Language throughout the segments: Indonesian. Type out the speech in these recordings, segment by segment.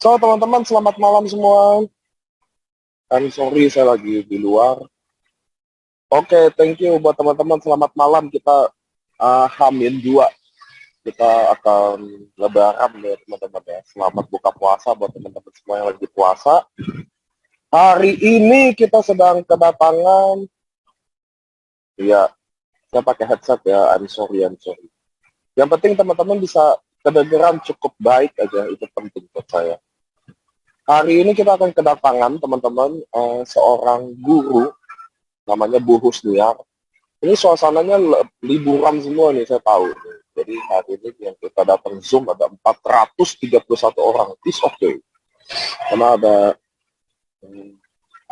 So, teman-teman, selamat malam semua. I'm sorry, saya lagi di luar. Oke, thank you buat teman-teman. Selamat malam. Kita Hamin 2. Kita akan lebaran ya, teman-teman ya. Selamat buka puasa buat teman-teman semua yang lagi puasa. Hari ini kita sedang kedatangan, ya, saya pakai headset ya. I'm sorry. Yang penting teman-teman bisa kedengeran cukup baik aja, itu penting buat saya. Hari ini kita akan kedatangan teman-teman seorang guru namanya Bu Husniar. Ini suasananya liburan semua nih, saya tahu. Jadi hari ini yang kita datang Zoom ada 431 orang. It's okay. Karena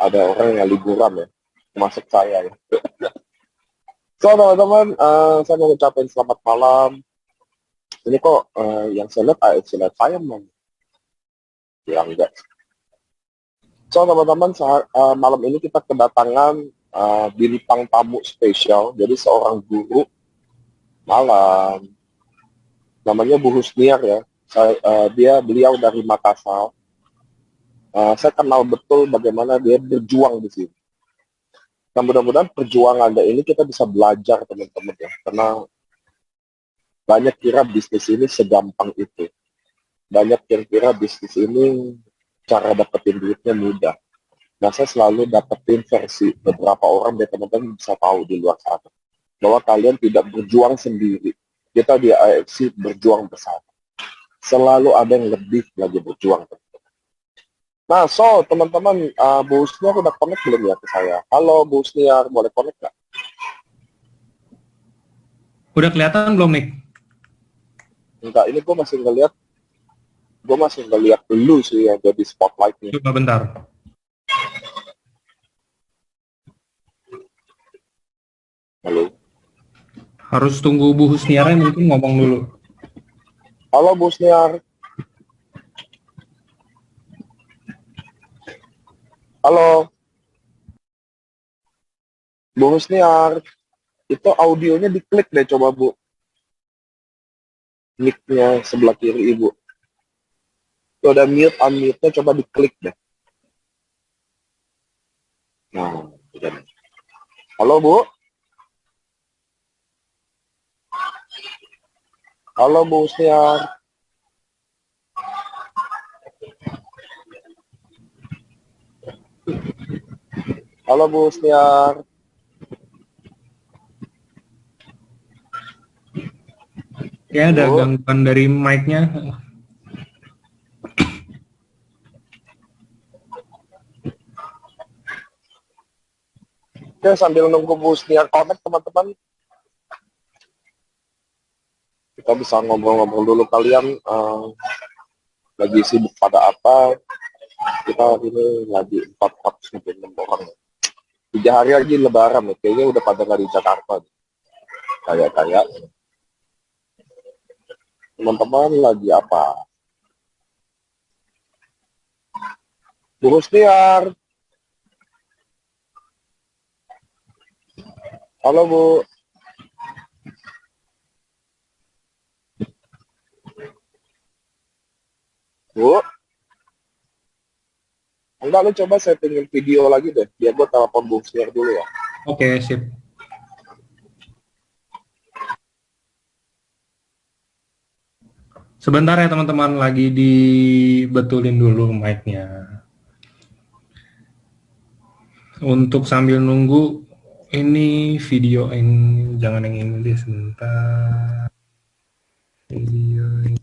ada orang yang liburan ya, termasuk saya ya. So teman-teman, saya mau ucapin selamat malam. Ini kok yang saya lihat saya ya enggak. So teman-teman, malam ini kita kedatangan bintang tamu spesial. Jadi seorang guru malam, namanya Bu Husniar ya. Beliau dari Makassar. Saya kenal betul bagaimana dia berjuang di sini. Nah, mudah-mudahan perjuangan ini kita bisa belajar teman-teman ya. Karena banyak kira bisnis ini segampang itu. Banyak yang kira bisnis ini cara dapetin duitnya mudah. Nah, saya selalu dapetin versi beberapa orang biar teman-teman bisa tahu di luar sana. Bahwa kalian tidak berjuang sendiri. Kita di AFC berjuang bersama. Selalu ada yang lebih lagi berjuang. Nah, so teman-teman, Bu Husniar udah connect belum ya ke saya? Halo Bu Husniar, boleh connect nggak? Udah kelihatan belum, Nick? Enggak, ini gue masih ngeliat dulu sih yang jadi spotlight-nya. Coba bentar. Halo. Harus tunggu Bu Husniarnya mungkin ngomong dulu. Halo Bu Husniar. Halo. Bu Husniar. Itu audionya diklik deh coba Bu. Mic-nya sebelah kiri Ibu. Itu ada mute, unmute-nya coba diklik deh. Nah, udah. Halo Bu. Halo Bu Husniar. Halo Bu Husniar. Ya, ada gangguan dari mic-nya. Oke, sambil nunggu Bu Husniar connect teman-teman, kita bisa ngobrol-ngobrol dulu. Kalian lagi sibuk pada apa? Kita hari ini lagi 446 orang. 3 hari lagi lebaran ya. Kayaknya udah pada nggak di Jakarta. Kayak teman-teman lagi apa? Bu Husniar. Halo Bu. Bu. Enggak, lu coba settingin video lagi deh. Biar gue telepon Bu Husniar dulu ya. Oke, sip. Sebentar ya teman-teman, lagi dibetulin dulu mic-nya. Untuk sambil nunggu, ini video ini, jangan yang ini deh, sebentar. Video ini.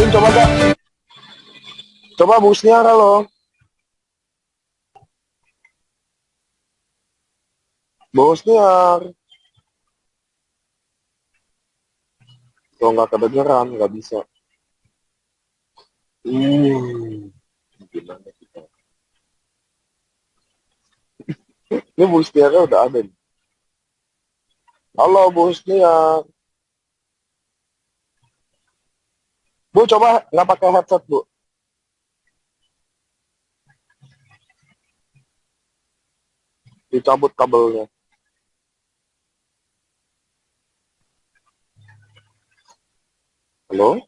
coba Kak. Coba busnya kalau bosnya kalau nggak kedengeran nggak bisa. Gimana kita? Ini busnya udah ada nih. Halo busnya. Bu coba nggak pakai headset bu. Dicabut kabelnya. Halo?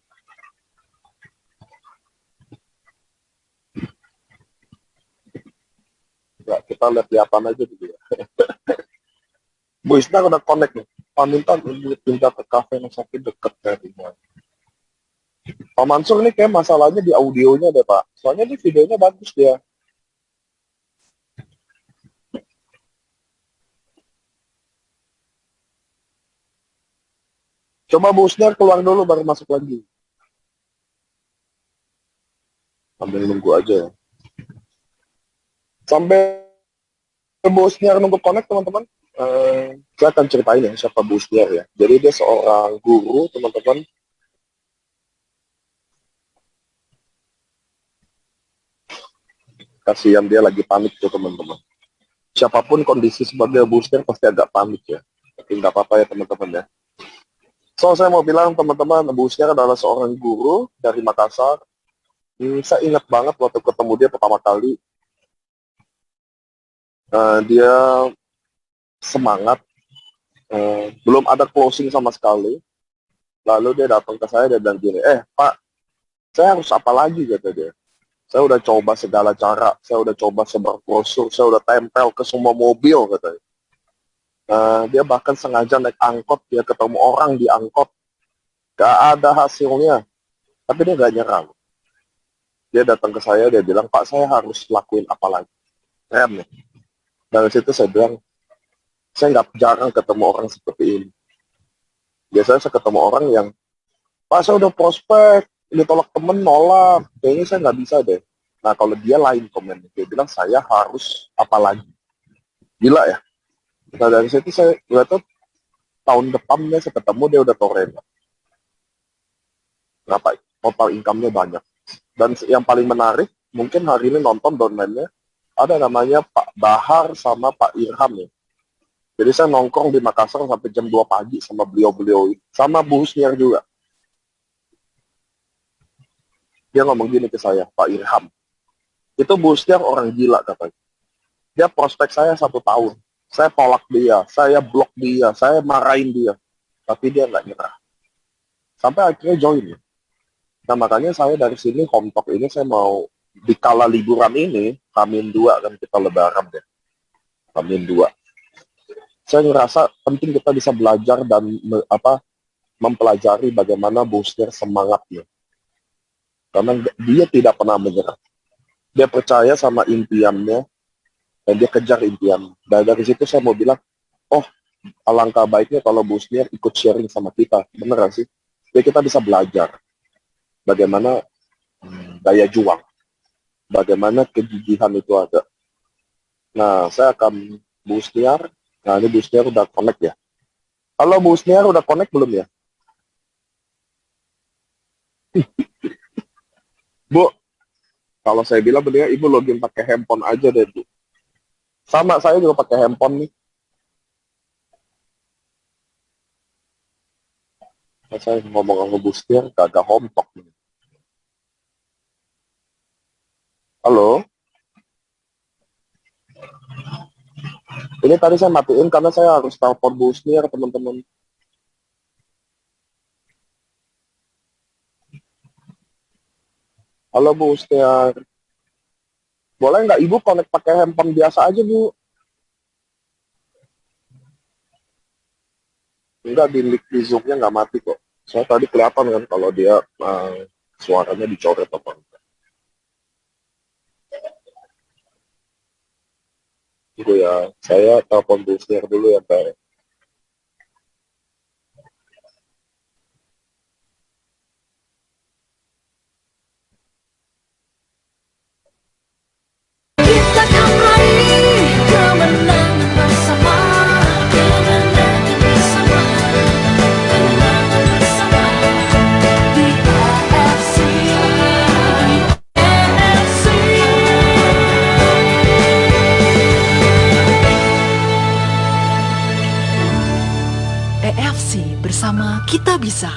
Ya, kita lihat di apa aja dulu ya. Bu Isna udah connect nih. Pak minta pindah ke kafe yang sakit deket dari rumah. Pak Mansur ini kayak masalahnya di audionya deh Pak. Soalnya di videonya bagus dia. Coba Bu Usner keluar dulu baru masuk lagi. Sambil nunggu aja ya. Sampai Bu Usner nunggu connect teman-teman. Saya akan ceritain ya siapa Bu Usner ya. Jadi dia seorang guru teman-teman. Kasihan dia lagi panik tuh teman-teman. Siapapun kondisi sebagai Bu Usner pasti agak panik ya. Tapi nggak apa-apa ya teman-teman ya. So, saya mau bilang teman-teman, Bu Usner adalah seorang guru dari Makassar. Saya ingat banget waktu ketemu dia pertama kali. Dia semangat, belum ada closing sama sekali. Lalu dia datang ke saya, dia bilang gini, Pak, saya harus apa lagi, kata dia. Saya udah coba segala cara, saya udah coba sebar brosur, saya udah tempel ke semua mobil, katanya. Dia bahkan sengaja naik angkot, dia ketemu orang di angkot. Gak ada hasilnya, tapi dia gak nyerah. Dia datang ke saya, dia bilang, Pak, saya harus lakuin apa lagi. Keren nih. Dari situ saya bilang, saya nggak jarang ketemu orang seperti ini. Biasanya saya ketemu orang yang, Pak, saya udah prospek, ditolak temen, nolak. Kayaknya saya nggak bisa deh. Nah, kalau dia lain komen. Dia bilang, saya harus apa lagi. Gila ya. Nah, dari situ saya lihat tuh, tahun depannya saya ketemu, dia udah torrent. Kenapa? Total income-nya banyak. Dan yang paling menarik, mungkin hari ini nonton downline-nya, ada namanya Pak Bahar sama Pak Irham ya. Jadi saya nongkrong di Makassar sampai jam 2 pagi sama beliau-beliau. Sama Bu Husniar juga. Dia ngomong gini ke saya, Pak Irham. Itu Bu Husniar orang gila katanya. Dia prospek saya 1 tahun. Saya tolak dia, saya blok dia, saya marahin dia. Tapi dia nggak nyerah. Sampai akhirnya join ya. Nah makanya saya dari sini, home talk ini saya mau di kala liburan ini, Hamin 2 kan kita lebaran deh. Hamin 2. Saya ngerasa penting kita bisa belajar dan mempelajari bagaimana booster semangatnya. Karena dia tidak pernah menyerah. Dia percaya sama impiannya dan dia kejar impian. Dan dari situ saya mau bilang, oh alangkah baiknya kalau booster ikut sharing sama kita. Bener gak sih? Jadi kita bisa belajar bagaimana daya juang, bagaimana kegigihan itu ada. Nah, saya akan booster. Nah, ini booster udah connect ya. Halo booster udah connect belum ya? Bu, kalau saya bilang benar ibu login pakai handphone aja deh, Bu. Sama, saya juga pakai handphone nih. Saya ngomong sama Bustir, gak home talk nih. Halo? Ini tadi saya matiin karena saya harus telepon Bustir, teman-teman. Halo Bustir. Boleh nggak ibu connect pakai handphone biasa aja, Bu? Enggak, di Zoom-nya nggak mati kok. Saya tadi kelihatan kan kalau dia suaranya dicoret apa enggak. Gitu ya, saya telepon Bustir dulu ya, Pak. kita bisa.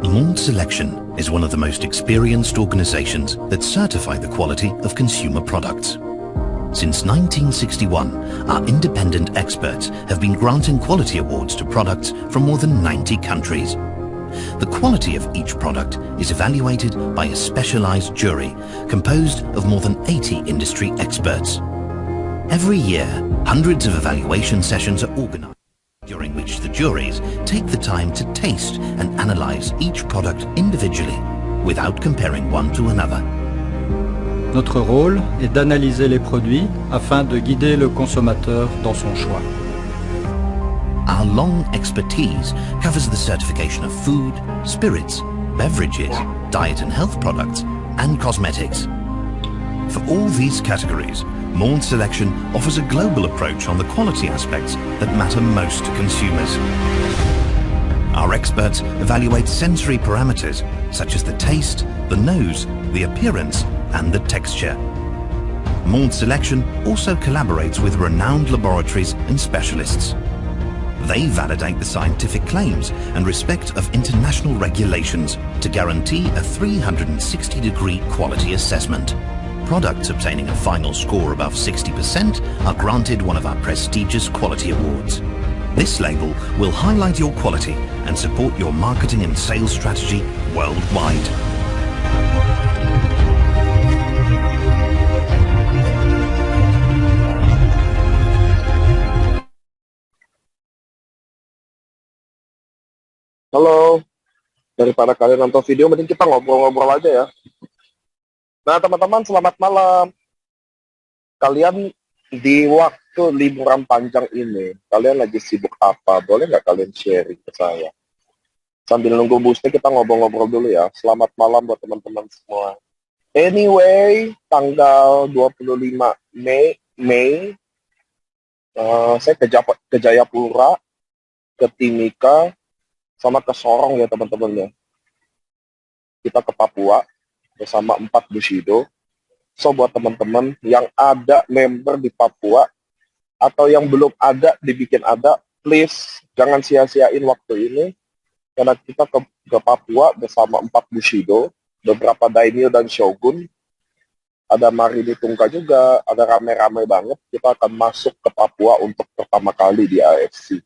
Malt Selection is one of the most experienced organizations that certify the quality of consumer products. Since 1961, our independent experts have been granting quality awards to products from more than 90 countries. The quality of each product is evaluated by a specialized jury composed of more than 80 industry experts. Every year, hundreds of evaluation sessions are organized, during which the juries take the time to taste and analyze each product individually without comparing one to another. Notre rôle est d'analyser les produits afin de guider le consommateur dans son choix. Our long expertise covers the certification of food, spirits, beverages, diet and health products, and cosmetics. For all these categories, Malt Selection offers a global approach on the quality aspects that matter most to consumers. Our experts evaluate sensory parameters such as the taste, the nose, the appearance, and the texture. Malt Selection also collaborates with renowned laboratories and specialists. They validate the scientific claims and respect of international regulations to guarantee a 360-degree quality assessment. Products obtaining a final score above 60% are granted one of our prestigious quality awards. This label will highlight your quality and support your marketing and sales strategy worldwide. Halo, daripada kalian nonton video, mending kita ngobrol-ngobrol aja ya. Nah, teman-teman, selamat malam. Kalian di waktu liburan panjang ini, kalian lagi sibuk apa? Boleh nggak kalian sharing ke saya? Sambil nunggu boostnya, kita ngobrol-ngobrol dulu ya. Selamat malam buat teman-teman semua. Anyway, tanggal 25 Mei, saya ke Jayapura, ke Timika, sama ke Sorong ya teman-teman ya. Kita ke Papua bersama 4 Bushido. So buat teman-teman yang ada member di Papua atau yang belum ada dibikin ada, please jangan sia-siain waktu ini karena kita ke Papua bersama 4 Bushido, beberapa daimyo dan shogun, ada Marini Tungka juga, ada rame-rame banget. Kita akan masuk ke Papua untuk pertama kali di AFC.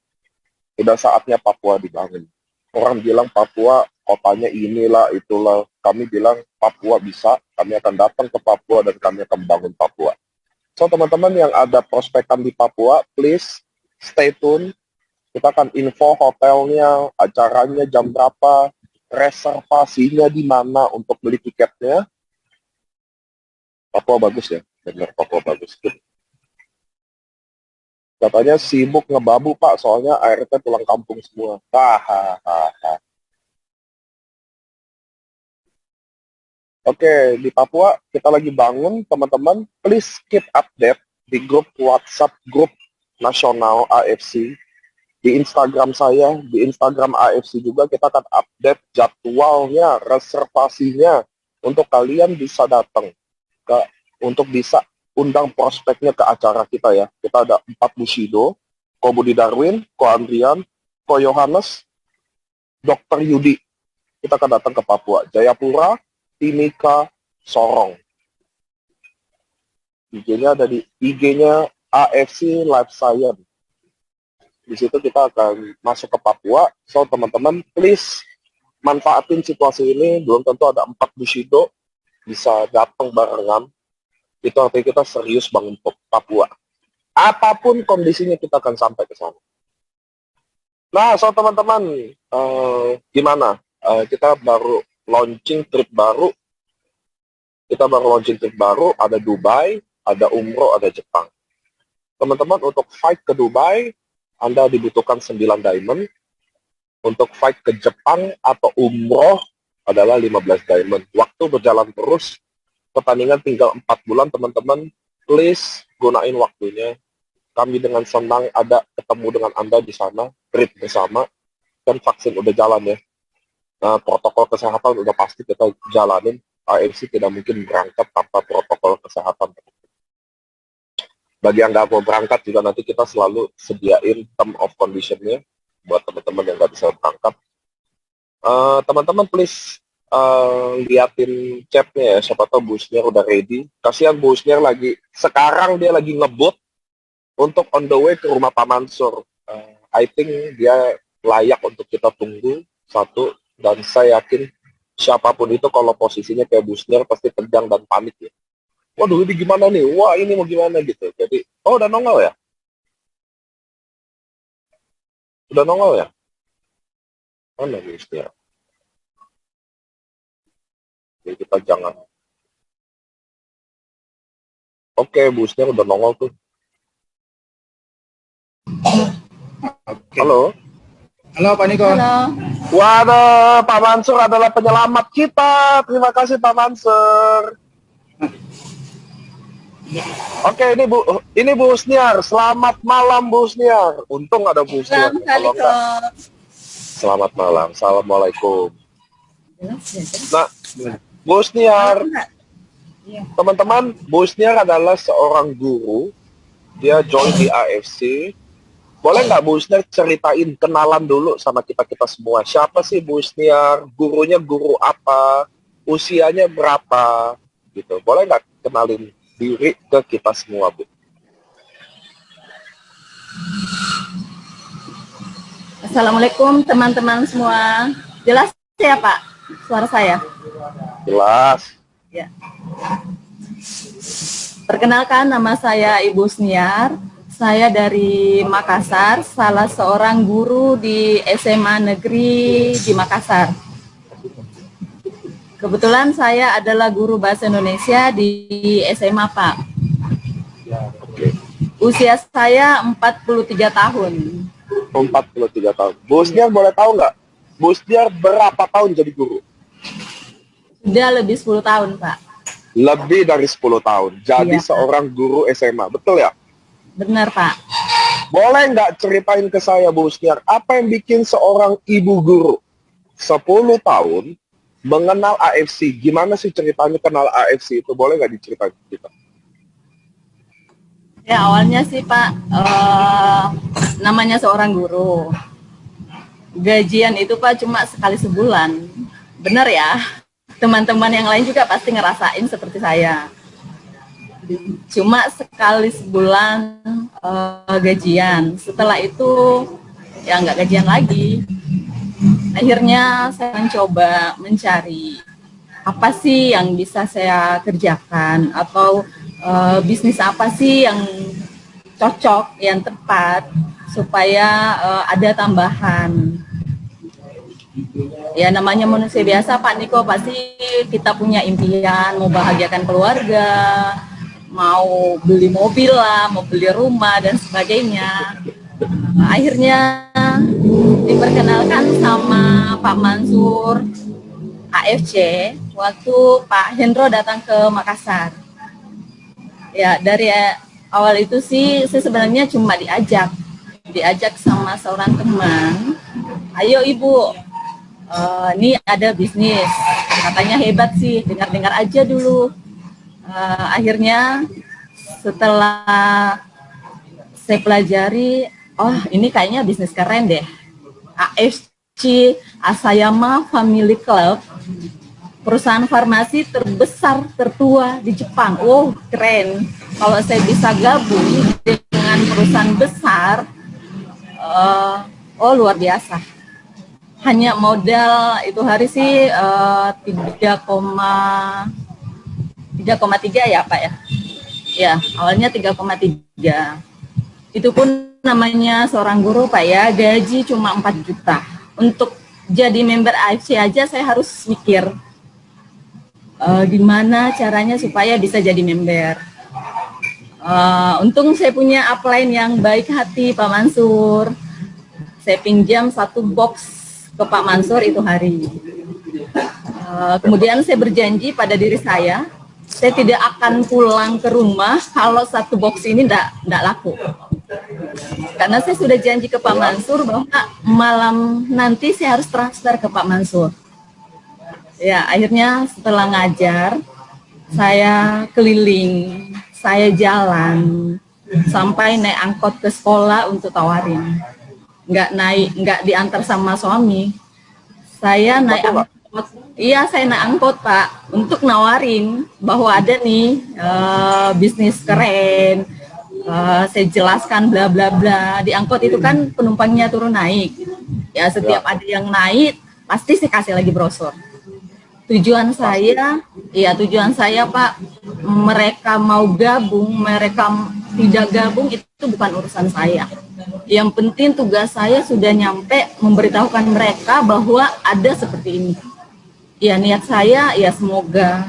Udah saatnya Papua dibangun. Orang bilang Papua kotanya inilah, itulah. Kami bilang Papua bisa, kami akan datang ke Papua dan kami akan bangun Papua. So teman-teman yang ada prospekan di Papua, please stay tune. Kita akan info hotelnya, acaranya jam berapa, reservasinya di mana untuk beli tiketnya. Papua bagus ya, benar Papua bagus. Katanya sibuk ngebabu Pak, soalnya ART pulang kampung semua. Hahaha. Oke, di Papua kita lagi bangun, teman-teman. Please keep update di grup WhatsApp, grup nasional AFC. Di Instagram saya, di Instagram AFC juga kita akan update jadwalnya, reservasinya, untuk kalian bisa datang, untuk bisa undang prospeknya ke acara kita ya. Kita ada 4 Bushido, Ko Budi Darwin, Ko Andrian, Ko Yohanes, Dr. Yudi. Kita akan datang ke Papua, Jayapura, Timika, Sorong. IG-nya ada di IG-nya AFC Life Science. Di situ kita akan masuk ke Papua. So teman-teman, please manfaatin situasi ini. Belum tentu ada 4 Bushido bisa datang barengan. Itu artinya kita serius bangun Papua. Apapun kondisinya kita akan sampai ke sana. Nah, so teman-teman, gimana? Kita baru launching trip baru. Ada Dubai, ada umroh, ada Jepang. Teman-teman, untuk fight ke Dubai, Anda dibutuhkan 9 diamond. Untuk fight ke Jepang atau umroh adalah 15 diamond. Waktu berjalan terus. Pertandingan tinggal 4 bulan, teman-teman. Please gunain waktunya. Kami dengan senang ada ketemu dengan Anda di sana, trip bersama. Dan vaksin udah jalan ya. Nah, protokol kesehatan udah pasti kita jalanin. AFC tidak mungkin berangkat tanpa protokol kesehatan. Bagi yang nggak mau berangkat juga nanti kita selalu sediain term of condition-nya buat teman-teman yang nggak bisa berangkat. Teman-teman please liatin chatnya ya, siapa tahu busnya udah ready. Kasihan busnya sekarang dia lagi ngebut untuk on the way ke rumah Pak Mansur. I think dia layak untuk kita tunggu satu, dan saya yakin siapapun itu kalau posisinya kayak busnya pasti tegang dan panik ya. Waduh, ini gimana nih? Wah, ini mau gimana gitu. Jadi, oh udah nongol ya? Udah nongol ya? Mana busnya? Jadi kita jangan. Oke, busnya udah nongol tuh. Halo? Halo Pak Niko. Halo. Waduh, Pak Mansur adalah penyelamat kita. Terima kasih Pak Mansur. Oke, ini Bu Husniar. Selamat malam Bu Husniar. Untung ada Bu Husniar. Kalau enggak, selamat malam. Assalamualaikum. Nah, Bu Husniar, teman-teman, Bu Husniar adalah seorang guru. Dia join di AFC. Boleh nggak Bu Husniar ceritain, kenalan dulu sama kita-kita semua. Siapa sih Bu Husniar? Gurunya guru apa? Usianya berapa? Gitu. Boleh nggak kenalin diri ke kita semua, Bu? Assalamualaikum teman-teman semua. Jelas ya Pak suara saya? Jelas. Ya. Perkenalkan, nama saya Ibu Husniar. Saya dari Makassar, salah seorang guru di SMA Negeri di Makassar. Kebetulan saya adalah guru bahasa Indonesia di SMA, Pak. Usia saya 43 tahun. 43 tahun. Bu Husniar boleh tahu nggak? Bu Husniar berapa tahun jadi guru? Sudah lebih 10 tahun, Pak. Lebih dari 10 tahun. Jadi Iya, seorang guru SMA. Betul ya? Benar, Pak. Boleh nggak ceritain ke saya, Bu Husniar, apa yang bikin seorang ibu guru 10 tahun mengenal AFC? Gimana sih ceritanya kenal AFC itu? Boleh nggak diceritain ke kita? Ya, awalnya sih Pak, namanya seorang guru. Gajian itu Pak cuma sekali sebulan. Benar ya? Teman-teman yang lain juga pasti ngerasain seperti saya. Cuma sekali sebulan gajian. Setelah itu ya nggak gajian lagi. Akhirnya saya mencoba mencari apa sih yang bisa saya kerjakan, atau bisnis apa sih yang cocok, yang tepat supaya ada tambahan. Ya namanya manusia biasa Pak Niko, pasti kita punya impian mau bahagiakan keluarga, mau beli mobil lah, mau beli rumah dan sebagainya. Akhirnya diperkenalkan sama Pak Mansur AFC waktu Pak Hendro datang ke Makassar. Ya dari awal itu sih saya sebenarnya cuma diajak sama seorang teman. Ayo Ibu, ini ada bisnis, katanya hebat sih, dengar-dengar aja dulu. Akhirnya setelah saya pelajari, oh ini kayaknya bisnis keren deh. AFC, Asayama Family Club, perusahaan farmasi terbesar, tertua di Jepang. Oh keren, kalau saya bisa gabung dengan perusahaan besar, oh luar biasa. Hanya modal itu hari sih 3,3 ya Pak ya. Ya awalnya 3,3. Itu pun namanya seorang guru Pak ya, gaji cuma 4 juta. Untuk jadi member AFC aja saya harus mikir gimana caranya supaya bisa jadi member. Untung saya punya upline yang baik hati Pak Mansur. Saya pinjam 1 box ke Pak Mansur itu hari. Kemudian saya berjanji pada diri saya tidak akan pulang ke rumah kalau 1 box ini enggak laku. Karena saya sudah janji ke Pak Mansur bahwa malam nanti saya harus transfer ke Pak Mansur. Ya, akhirnya setelah ngajar, saya keliling, saya jalan, sampai naik angkot ke sekolah untuk tawarin. Nggak diantar sama suami. Saya naik angkot. Iya, saya naik angkot, Pak, untuk nawarin bahwa ada nih bisnis keren. Saya jelaskan bla bla bla. Di angkot itu kan penumpangnya turun naik. Ya, setiap ada yang naik pasti saya kasih lagi brosur. Tujuan saya, Pak, mereka mau gabung, mereka tidak gabung itu bukan urusan saya. Yang penting tugas saya sudah nyampe memberitahukan mereka bahwa ada seperti ini. Ya, niat saya ya semoga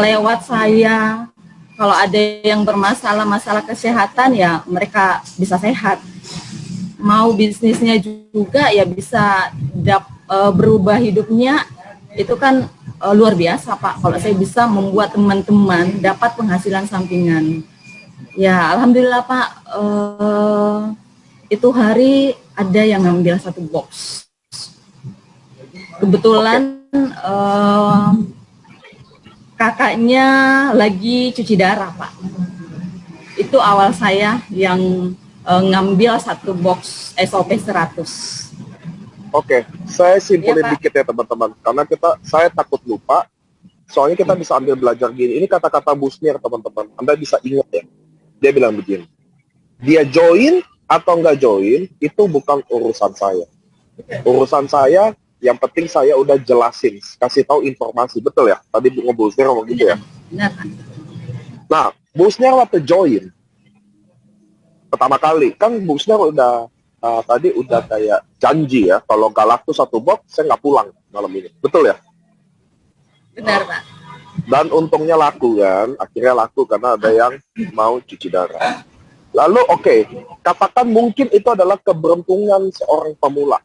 lewat saya, kalau ada yang masalah kesehatan ya mereka bisa sehat. Mau bisnisnya juga ya bisa berubah hidupnya, itu kan luar biasa, Pak. Kalau saya bisa membuat teman-teman dapat penghasilan sampingan. Ya, alhamdulillah, Pak. Itu hari ada yang ngambil 1 box. Kebetulan kakaknya lagi cuci darah, Pak. Itu awal saya yang ngambil 1 box SOP 100. Oke, saya simpulin Ya, Pak. dikit ya teman-teman, karena saya takut lupa. Soalnya kita bisa ambil belajar gini. Ini kata-kata Busnir, teman-teman. Anda bisa ingat ya. Dia bilang begini. Dia join atau nggak join itu bukan urusan saya. Urusan saya, yang penting saya udah jelasin, kasih tahu informasi, betul ya? Tadi Busnir ngomong gitu ya. Benar. Nah, Busnir waktu join pertama kali kan Busnir udah tadi udah kayak janji ya, kalau nggak laku 1 box saya nggak pulang malam ini, betul ya? Benar, Pak. Dan untungnya laku kan, akhirnya laku karena ada yang mau cuci darah. Lalu oke, katakan mungkin itu adalah keberuntungan seorang pemula.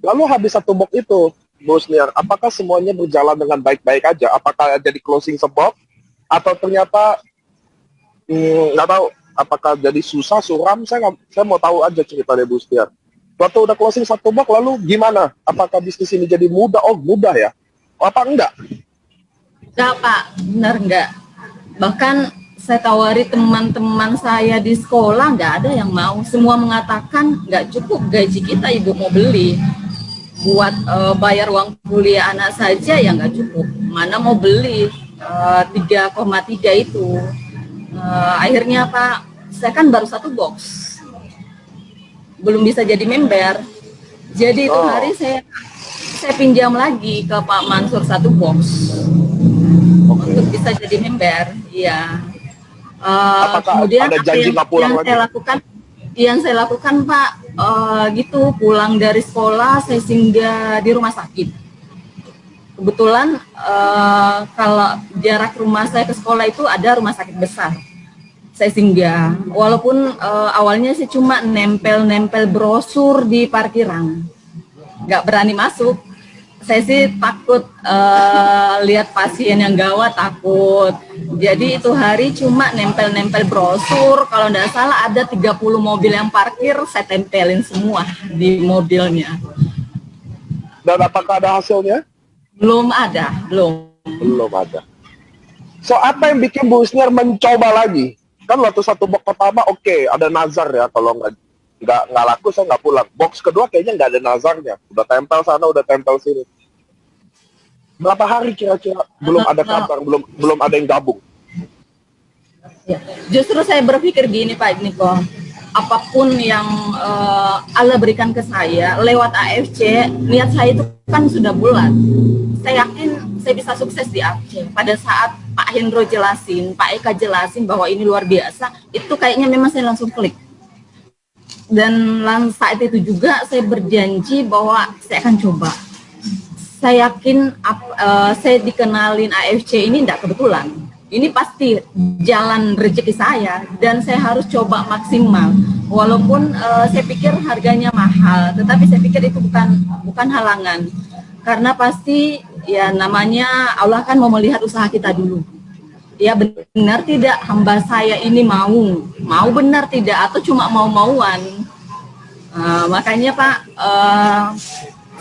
Lalu habis 1 box itu, Busnir, apakah semuanya berjalan dengan baik-baik aja? Apakah jadi closing sebab? Atau ternyata nggak tahu, apakah jadi susah, suram? Saya mau tahu aja cerita dari Busnir. Waktu udah closing 1 box, lalu gimana? Apakah bisnis ini jadi mudah? Oh, mudah ya? Apa enggak? Enggak, Pak. Benar enggak. Bahkan saya tawari teman-teman saya di sekolah, nggak ada yang mau. Semua mengatakan nggak cukup gaji kita, Ibu mau beli. Buat bayar uang kuliah anak saja ya nggak cukup. Mana mau beli 3,3 itu. Akhirnya, Pak, saya kan baru 1 box. Belum bisa jadi member. Jadi itu hari saya pinjam lagi ke Pak Mansur 1 box. Untuk bisa jadi member. Iya. Kemudian ada janji nggak pulang lagi? Yang saya lakukan, Pak, gitu, pulang dari sekolah saya singgah di rumah sakit. Kebetulan kalau jarak rumah saya ke sekolah itu ada rumah sakit besar. Saya singgah, walaupun awalnya sih cuma nempel-nempel brosur di parkiran, nggak berani masuk. Saya sih takut lihat pasien yang gawat, takut. Jadi itu hari cuma nempel-nempel brosur. Kalau nggak salah ada 30 mobil yang parkir, saya tempelin semua di mobilnya. Dan apakah ada hasilnya? Belum ada, belum ada. So, apa yang bikin Busnir mencoba lagi? Kan waktu 1 box pertama oke, ada nazar ya, kalau nggak laku saya nggak pulang. Box kedua kayaknya nggak ada nazarnya, udah tempel sana, udah tempel sini. Berapa hari kira-kira belum ada kabar, belum ada yang gabung? Ya, justru saya berpikir gini, Pak Niko, apapun yang Allah berikan ke saya lewat AFC, niat saya itu kan sudah bulat. Saya yakin saya bisa sukses di AFC. Pada saat Pak Hendro jelasin, Pak Eka jelasin bahwa ini luar biasa, itu kayaknya memang saya langsung klik. Dan saat itu juga saya berjanji bahwa saya akan coba. Saya yakin saya dikenalin AFC ini tidak kebetulan. Ini pasti jalan rezeki saya dan saya harus coba maksimal. Walaupun saya pikir harganya mahal, tetapi saya pikir itu bukan halangan. Karena pasti ya namanya Allah kan mau melihat usaha kita dulu. Ya benar tidak hamba saya ini mau benar tidak atau cuma mau-mauan. Makanya Pak,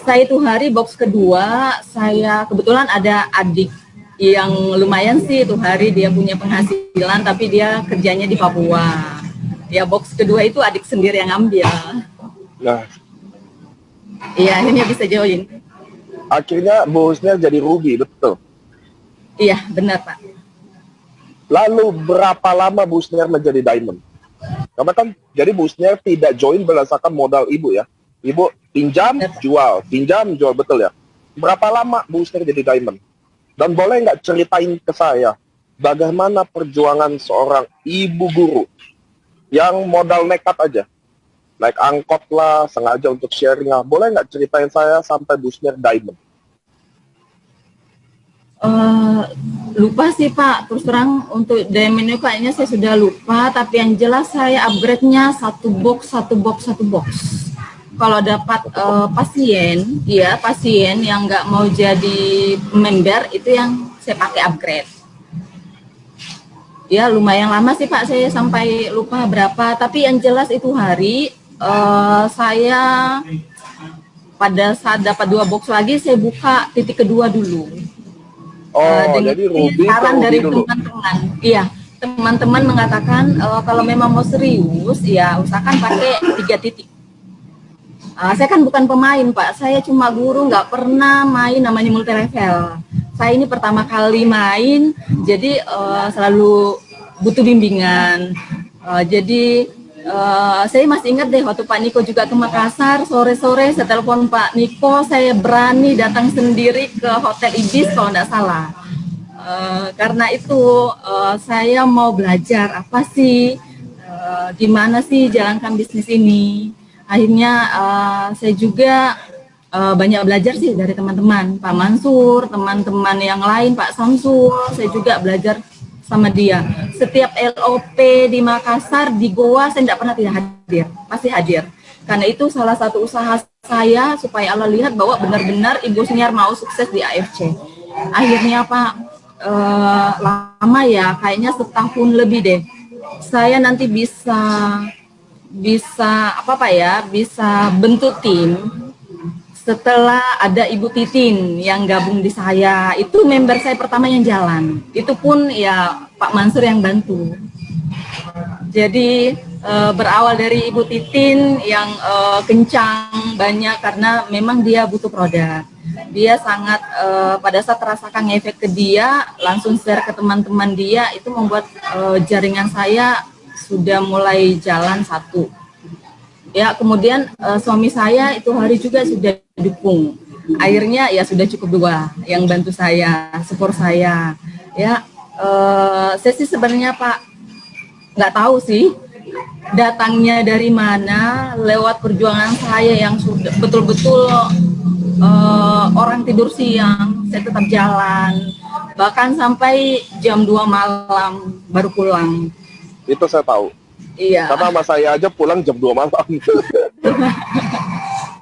saya itu hari box kedua, saya kebetulan ada adik yang lumayan sih itu hari dia punya penghasilan, tapi dia kerjanya di Papua. Ya box kedua itu adik sendiri yang ambil. Nah, Iya, akhirnya bisa join. akhirnya Bu Husniar jadi rugi, betul. Iya, benar Pak. Lalu berapa lama Bu Husniar menjadi diamond? Karena kan jadi Bu Husniar tidak join berdasarkan modal Ibu ya. Ibu pinjam, jual, betul ya. Berapa lama Bu Husniar jadi diamond? Dan boleh nggak ceritain ke saya bagaimana perjuangan seorang ibu guru yang modal nekat aja, naik angkot lah, sengaja untuk sharing lah. Boleh nggak ceritain saya sampai Bu Husniar diamond? Lupa sih Pak, terus terang untuk diamond itu kayaknya saya sudah lupa, tapi yang jelas saya upgrade-nya satu box. Kalau dapat pasien yang nggak mau jadi member, itu yang saya pakai upgrade. Ya lumayan lama sih Pak, saya sampai lupa berapa, tapi yang jelas itu hari saya pada saat dapat 2 box lagi, saya buka titik kedua dulu. Jadi Ruby saran dari dulu. teman-teman. Iya, teman-teman mengatakan kalau memang mau serius, ya usahakan pakai 3 titik. Saya kan bukan pemain Pak, saya cuma guru, nggak pernah main namanya multi level. Saya ini pertama kali main, jadi selalu butuh bimbingan. Saya masih ingat deh waktu Pak Niko juga ke Makassar, sore-sore saya telepon Pak Niko, saya berani datang sendiri ke Hotel Ibis kalau nggak salah. Karena itu saya mau belajar apa sih, gimana sih jalankan bisnis ini. Akhirnya saya juga banyak belajar sih dari teman-teman, Pak Mansur, teman-teman yang lain, Pak Samsul, saya juga belajar sama dia. Setiap LOP di Makassar, di Goa, saya tidak pernah tidak hadir, pasti hadir. Karena itu salah satu usaha saya supaya Allah lihat bahwa benar-benar Ibu Husniar mau sukses di AFC. Akhirnya Pak, lama ya, kayaknya setahun lebih deh. Saya nanti bisa bentuk tim setelah ada Ibu Titin yang gabung di saya. Itu member saya pertama yang jalan, itu pun ya Pak Mansur yang bantu. Jadi berawal dari Ibu Titin yang kencang banyak, karena memang dia butuh produk. Dia sangat pada saat terasakan efek ke dia, langsung share ke teman-teman dia, itu membuat jaringan saya sudah mulai jalan satu. Ya, kemudian suami saya itu hari juga sudah dukung. Akhirnya ya sudah cukup 2 yang bantu saya, support saya. Ya, saya sih sebenarnya Pak nggak tahu sih datangnya dari mana, lewat perjuangan saya yang sudah betul-betul orang tidur siang, saya tetap jalan. Bahkan sampai jam 2 malam baru pulang. Itu saya tahu. Iya. Karena sama saya aja pulang jam 2 malam.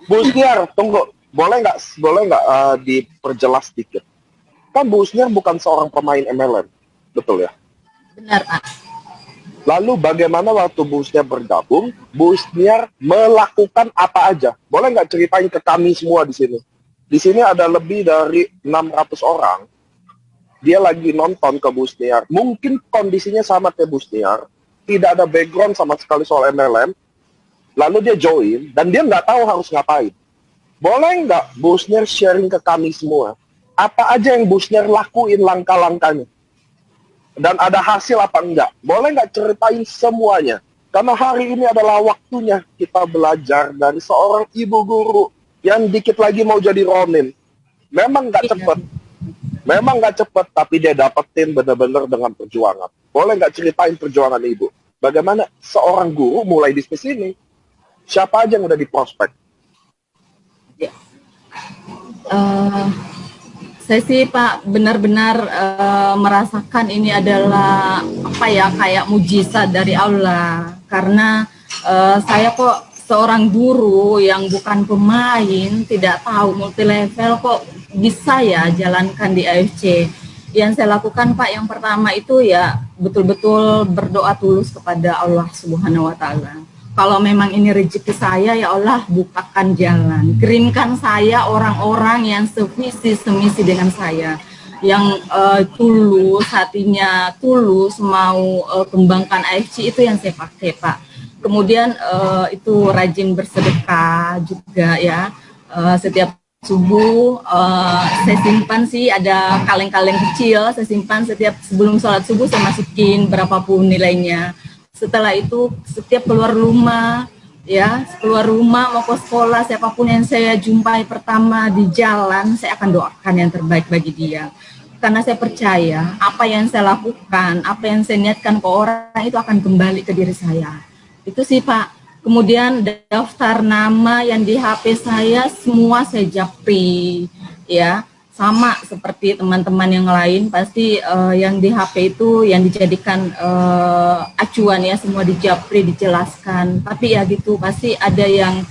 Bu Husniar, tunggu. Boleh nggak diperjelas sedikit? Kan Bu Husniar bukan seorang pemain MLM, betul ya? Benar, Pak. Lalu bagaimana waktu Bu Husniar bergabung, Bu Husniar melakukan apa aja? Boleh nggak ceritain ke kami semua di sini? Di sini ada lebih dari 600 orang. Dia lagi nonton ke Bu Husniar. Mungkin kondisinya sama kayak Bu Husniar. Tidak ada background sama sekali soal MLM, lalu dia join, dan dia nggak tahu harus ngapain. Boleh nggak Bu Husniar sharing ke kami semua, apa aja yang Bu Husniar lakuin langkah-langkahnya? Dan ada hasil apa enggak? Boleh nggak ceritain semuanya? Karena hari ini adalah waktunya kita belajar dari seorang ibu guru yang dikit lagi mau jadi Ronin. Memang nggak cepet, tapi dia dapetin benar-benar dengan perjuangan. Boleh nggak ceritain perjuangan Ibu? Bagaimana seorang guru mulai bisnis ini? Siapa aja yang udah di prospek? Ya. Saya sih Pak benar-benar merasakan ini adalah kayak mujizat dari Allah. Karena saya kok seorang guru yang bukan pemain, tidak tahu multi level, kok bisa ya jalankan di AFC. Yang saya lakukan Pak, yang pertama itu ya betul-betul berdoa tulus kepada Allah Subhanahu wa Ta'ala. Kalau memang ini rezeki saya, ya Allah bukakan jalan, kirimkan saya orang-orang yang sevisi semisi dengan saya, yang tulus, hatinya tulus mau kembangkan AFC, itu yang saya pakai Pak. Kemudian itu rajin bersedekah juga ya. Setiap subuh saya simpan sih, ada kaleng-kaleng kecil, saya simpan setiap sebelum sholat subuh, saya masukin berapapun nilainya. Setelah itu setiap keluar rumah mau ke sekolah, siapapun yang saya jumpai pertama di jalan, saya akan doakan yang terbaik bagi dia. Karena saya percaya apa yang saya lakukan, apa yang saya niatkan ke orang itu akan kembali ke diri saya. Itu sih Pak. Kemudian daftar nama yang di HP saya semua saya japri, ya, sama seperti teman-teman yang lain, pasti yang di HP itu yang dijadikan acuan ya, semua dijapri, dijelaskan. Tapi ya gitu, pasti ada yang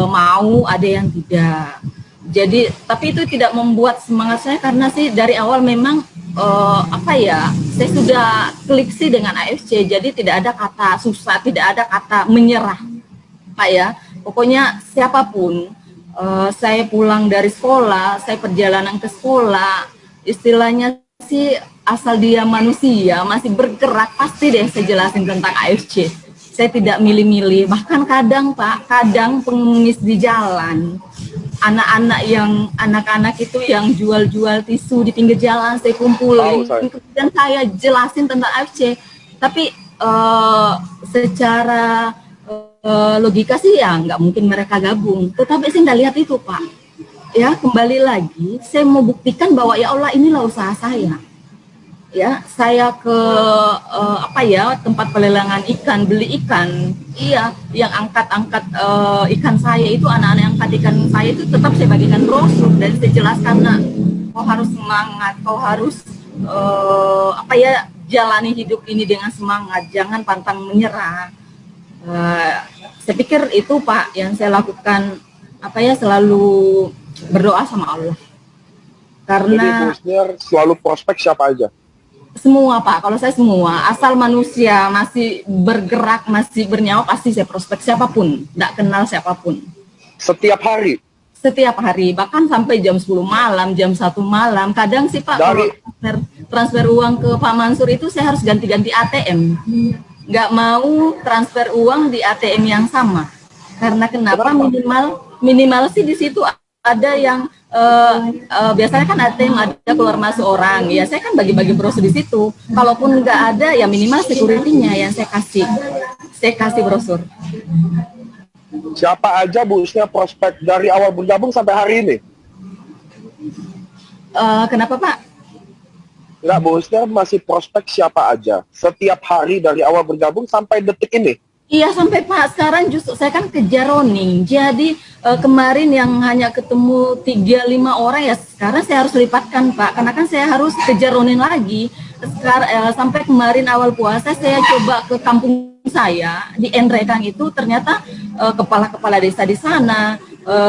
mau, ada yang tidak. Jadi, tapi itu tidak membuat semangat saya, karena sih dari awal memang saya sudah klik sih dengan AFC, jadi tidak ada kata susah, tidak ada kata menyerah, Pak ya. Pokoknya siapapun, saya pulang dari sekolah, saya perjalanan ke sekolah, istilahnya sih asal dia manusia masih bergerak, pasti deh saya jelasin tentang AFC. Saya tidak milih-milih, bahkan kadang Pak, kadang pengemis di jalan, anak-anak itu yang jual-jual tisu di pinggir jalan, saya kumpulin, kemudian saya jelasin tentang AFC. Tapi secara logika sih ya nggak mungkin mereka gabung. Tetapi saya nggak lihat itu Pak. Ya, kembali lagi, saya mau buktikan bahwa ya Allah, inilah usaha saya. Ya, saya ke tempat pelelangan ikan, beli ikan. Iya, yang angkat-angkat ikan saya itu, anak-anak yang angkat ikan saya itu tetap saya bagikan brosur dan saya jelaskan, nah, kau harus semangat, kau harus jalani hidup ini dengan semangat, jangan pantang menyerah. Saya pikir itu Pak yang saya lakukan, selalu berdoa sama Allah. Karena jadi selalu prospek siapa aja? Semua Pak, kalau saya semua, asal manusia masih bergerak, masih bernyawa, pasti saya prospek siapapun, tidak kenal siapapun. Setiap hari? Setiap hari, bahkan sampai jam 10 malam, jam 1 malam. Kadang sih Pak, kalau transfer uang ke Pak Mansur itu saya harus ganti-ganti ATM. Nggak mau transfer uang di ATM yang sama. Karena kenapa? Minimal sih di situ ada yang biasanya kan ATM ada keluar masuk orang, ya saya kan bagi-bagi brosur di situ. Kalaupun nggak ada, ya minimal security-nya yang saya kasih brosur. Siapa aja Bu Husnia prospek dari awal bergabung sampai hari ini? Kenapa Pak? Enggak, Bu Husnia masih prospek siapa aja setiap hari dari awal bergabung sampai detik ini? Iya, sampai Pak, sekarang justru saya kan kejar running. Jadi kemarin yang hanya ketemu 3-5 orang, ya sekarang saya harus lipatkan Pak, karena kan saya harus kejar running lagi. Sekarang sampai kemarin awal puasa saya coba ke kampung saya di Enrekang itu, ternyata kepala-kepala desa di sana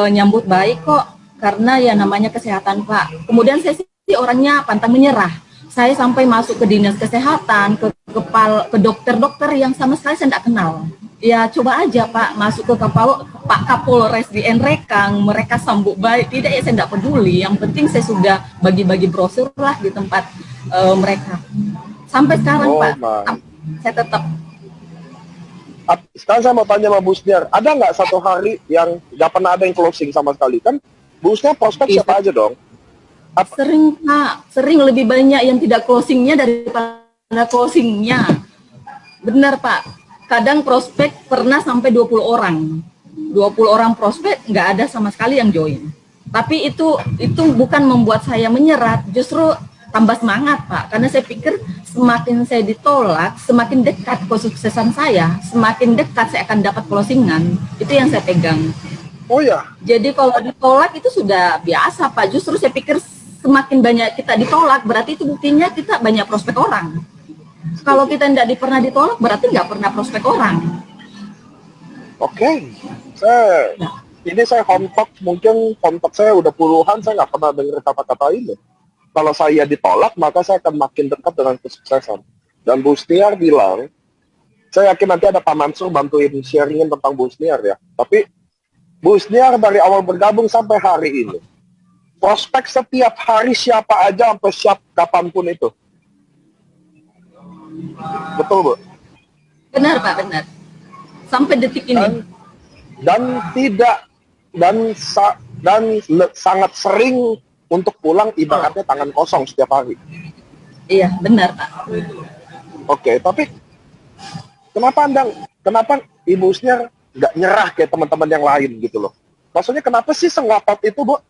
nyambut baik kok, karena ya namanya kesehatan Pak. Kemudian saya sih orangnya pantang menyerah. Saya sampai masuk ke dinas kesehatan, ke dokter-dokter yang sama sekali saya tidak kenal. Ya coba aja Pak, masuk ke Pak Kapolres di Enrekang, mereka sambut baik. Tidak, ya saya tidak peduli. Yang penting saya sudah bagi-bagi brosur lah di tempat mereka. Sampai sekarang Pak, saya tetap. Sekarang saya mau tanya sama Bu Husnia, ada nggak satu hari yang nggak pernah ada yang closing sama sekali? Kan Bu Husnia prospek siapa aja dong? Sering Pak, sering lebih banyak yang tidak closingnya daripada closingnya. Benar Pak, kadang prospek pernah sampai 20 orang. 20 orang prospek nggak ada sama sekali yang join. Tapi itu bukan membuat saya menyerah, justru tambah semangat Pak. Karena saya pikir semakin saya ditolak, semakin dekat kesuksesan saya, semakin dekat saya akan dapat closingan. Itu yang saya pegang. Oh ya. Jadi kalau ditolak itu sudah biasa Pak. Justru saya pikir semakin banyak kita ditolak, berarti itu buktinya kita banyak prospek orang. Kalau kita tidak pernah ditolak, berarti nggak pernah prospek orang. Oke. Ini saya home talk, mungkin home talk saya udah puluhan, saya nggak pernah dengar kata-kata ini. Kalau saya ditolak, maka saya akan makin dekat dengan kesuksesan. Dan Bu Husnia bilang, saya yakin nanti ada Pak Mansur bantuin sharingin tentang Bu Husnia ya. Tapi Bu Husnia dari awal bergabung sampai hari ini, prospek setiap hari siapa aja sampai siap kapanpun itu. Betul, Bu? Benar Pak, benar. Sampai detik ini. Dan tidak sangat sering untuk pulang ibaratnya tangan kosong setiap hari. Iya, benar Pak. Oke, tapi kenapa Ibu Husniar nggak nyerah kayak teman-teman yang lain gitu loh? Maksudnya kenapa sih sengotot itu, Bu?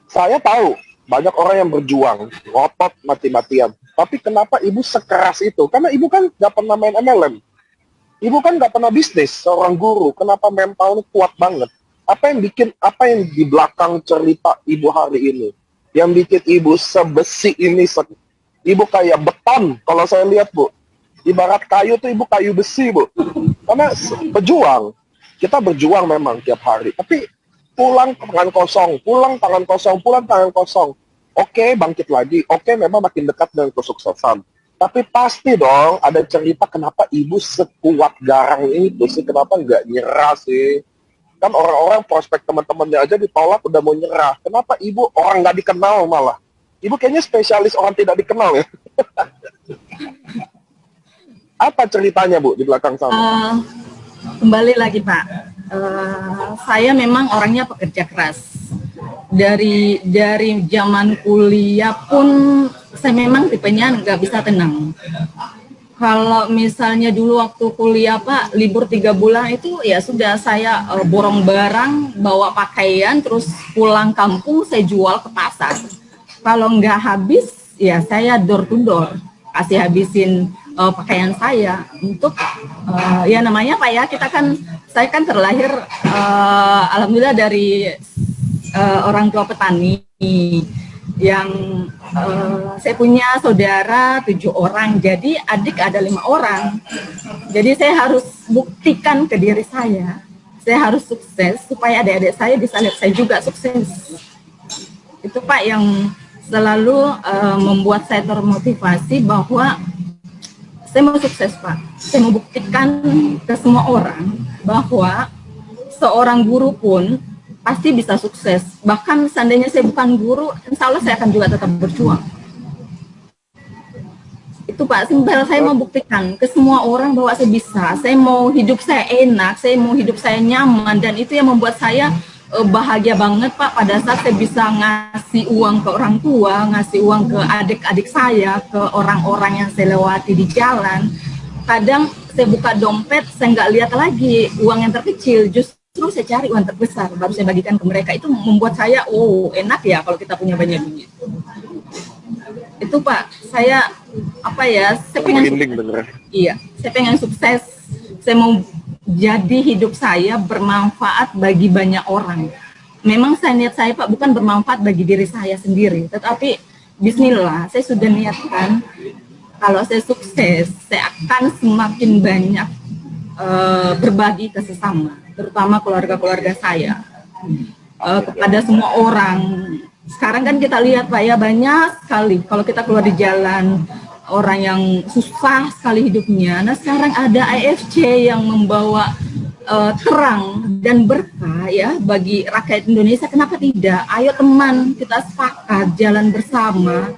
Saya tahu banyak orang yang berjuang, ngotot mati-matian. Tapi kenapa Ibu sekeras itu? Karena Ibu kan nggak pernah main MLM. Ibu kan nggak pernah bisnis, seorang guru. Kenapa mentalnya kuat banget? Apa yang di belakang cerita Ibu hari ini? Yang bikin Ibu sebesi ini, Ibu kayak beton, kalau saya lihat, Bu. Ibarat kayu tuh Ibu kayu besi, Bu. Karena berjuang. Kita berjuang memang tiap hari. Tapi pulang tangan kosong, pulang tangan kosong, pulang tangan kosong. Oke, bangkit lagi. Oke, memang makin dekat dengan kesuksesan. Tapi pasti dong ada cerita kenapa Ibu sekuat garang itu sih, kenapa nggak nyerah sih? Kan orang-orang prospek teman-temannya aja ditolak udah mau nyerah. Kenapa Ibu orang nggak dikenal malah? Ibu kayaknya spesialis orang tidak dikenal ya. Apa ceritanya, Bu, di belakang sana? Kembali lagi, Pak. Saya memang orangnya pekerja keras. Dari zaman kuliah pun saya memang tipenya nggak bisa tenang. Kalau misalnya dulu waktu kuliah Pak, libur 3 bulan itu ya sudah saya borong barang, bawa pakaian, terus pulang kampung saya jual ke pasar. Kalau nggak habis, ya saya door to door, kasih habisin pakaian saya untuk ya namanya Pak ya, saya kan terlahir alhamdulillah dari orang tua petani yang saya punya saudara 7 orang, jadi adik ada 5 orang. Jadi saya harus buktikan ke diri saya harus sukses supaya adik-adik saya bisa lihat saya juga sukses. Itu Pak yang selalu membuat saya termotivasi bahwa saya mau sukses Pak. Saya mau buktikan ke semua orang bahwa seorang guru pun pasti bisa sukses. Bahkan seandainya saya bukan guru, insya Allah saya akan juga tetap berjuang. Itu Pak, simpel saya mau buktikan ke semua orang bahwa saya bisa. Saya mau hidup saya enak, saya mau hidup saya nyaman, dan itu yang membuat saya bahagia banget Pak pada saat saya bisa ngasih uang ke orang tua, ngasih uang ke adik-adik saya, ke orang-orang yang saya lewati di jalan. Kadang saya buka dompet, saya nggak lihat lagi uang yang terkecil, justru saya cari uang terbesar, baru saya bagikan ke mereka. Itu membuat saya, oh enak ya kalau kita punya banyak duit. Itu Pak, saya saya pengen sukses. Iya, saya pengen sukses. Saya mau jadi hidup saya bermanfaat bagi banyak orang. Memang niat saya Pak bukan bermanfaat bagi diri saya sendiri, tetapi bismillah, saya sudah niatkan kalau saya sukses, saya akan semakin banyak berbagi ke sesama, terutama keluarga-keluarga saya, kepada semua orang. Sekarang kan kita lihat Pak ya, banyak sekali kalau kita keluar di jalan, orang yang susah sekali hidupnya. Nah sekarang ada AFC yang membawa terang dan berkah ya bagi rakyat Indonesia. Kenapa tidak? Ayo teman, kita sepakat jalan bersama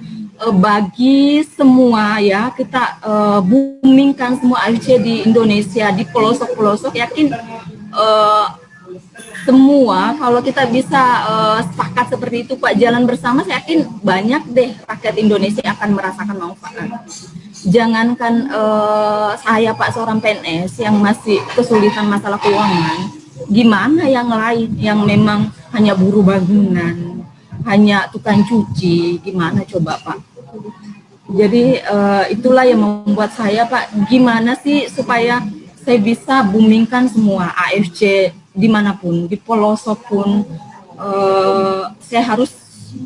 bagi semua ya, kita boomingkan semua AFC di Indonesia, di pelosok-pelosok. Yakin semua kalau kita bisa sepakat seperti itu Pak, jalan bersama, saya yakin banyak deh rakyat Indonesia akan merasakan manfaat. Jangankan saya Pak seorang PNS yang masih kesulitan masalah keuangan, gimana yang lain yang memang hanya buruh bangunan, hanya tukang cuci, gimana coba Pak. Jadi itulah yang membuat saya Pak, gimana sih supaya saya bisa boomingkan semua AFC dimanapun, di pelosok pun, saya harus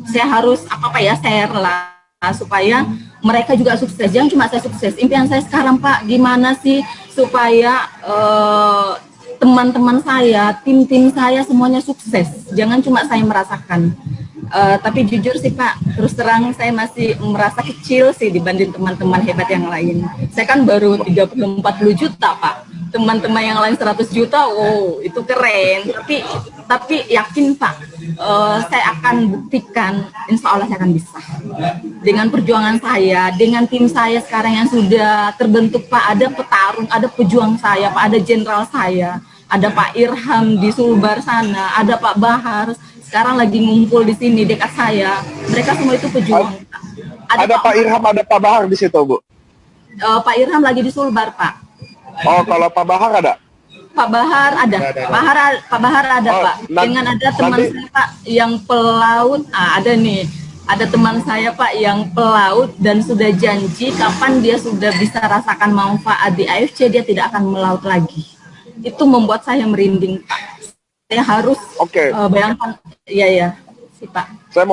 share lah supaya mereka juga sukses. Jangan cuma saya sukses. Impian saya sekarang Pak, gimana sih supaya teman-teman saya, tim-tim saya semuanya sukses. Jangan cuma saya merasakan. Tapi jujur sih Pak, terus terang saya masih merasa kecil sih dibanding teman-teman hebat yang lain. Saya kan baru 30-40 juta Pak. teman-teman yang lain 100 juta, wow itu keren. Tapi yakin Pak, saya akan buktikan, insya Allah saya akan bisa. Dengan perjuangan saya, dengan tim saya sekarang yang sudah terbentuk Pak, ada petarung, ada pejuang saya, Pak, ada jenderal saya, ada Pak Irham di Sulbar sana, ada Pak Bahar, sekarang lagi ngumpul di sini dekat saya. Mereka semua itu pejuang Pak. Ada Pak Irham, ada Pak Bahar di situ Bu? Pak Irham lagi di Sulbar Pak. Oh, kalau Pak Bahar ada? Pak Bahar ada. Pak Bahar ada Pak. Dengan ada teman saya Pak yang pelaut, ada nih. Ada teman saya Pak yang pelaut dan sudah janji kapan dia sudah bisa rasakan manfaat di AFC dia tidak akan melaut lagi. Itu membuat saya merinding Pak. Saya harus bayangkan, iya si Pak. Saya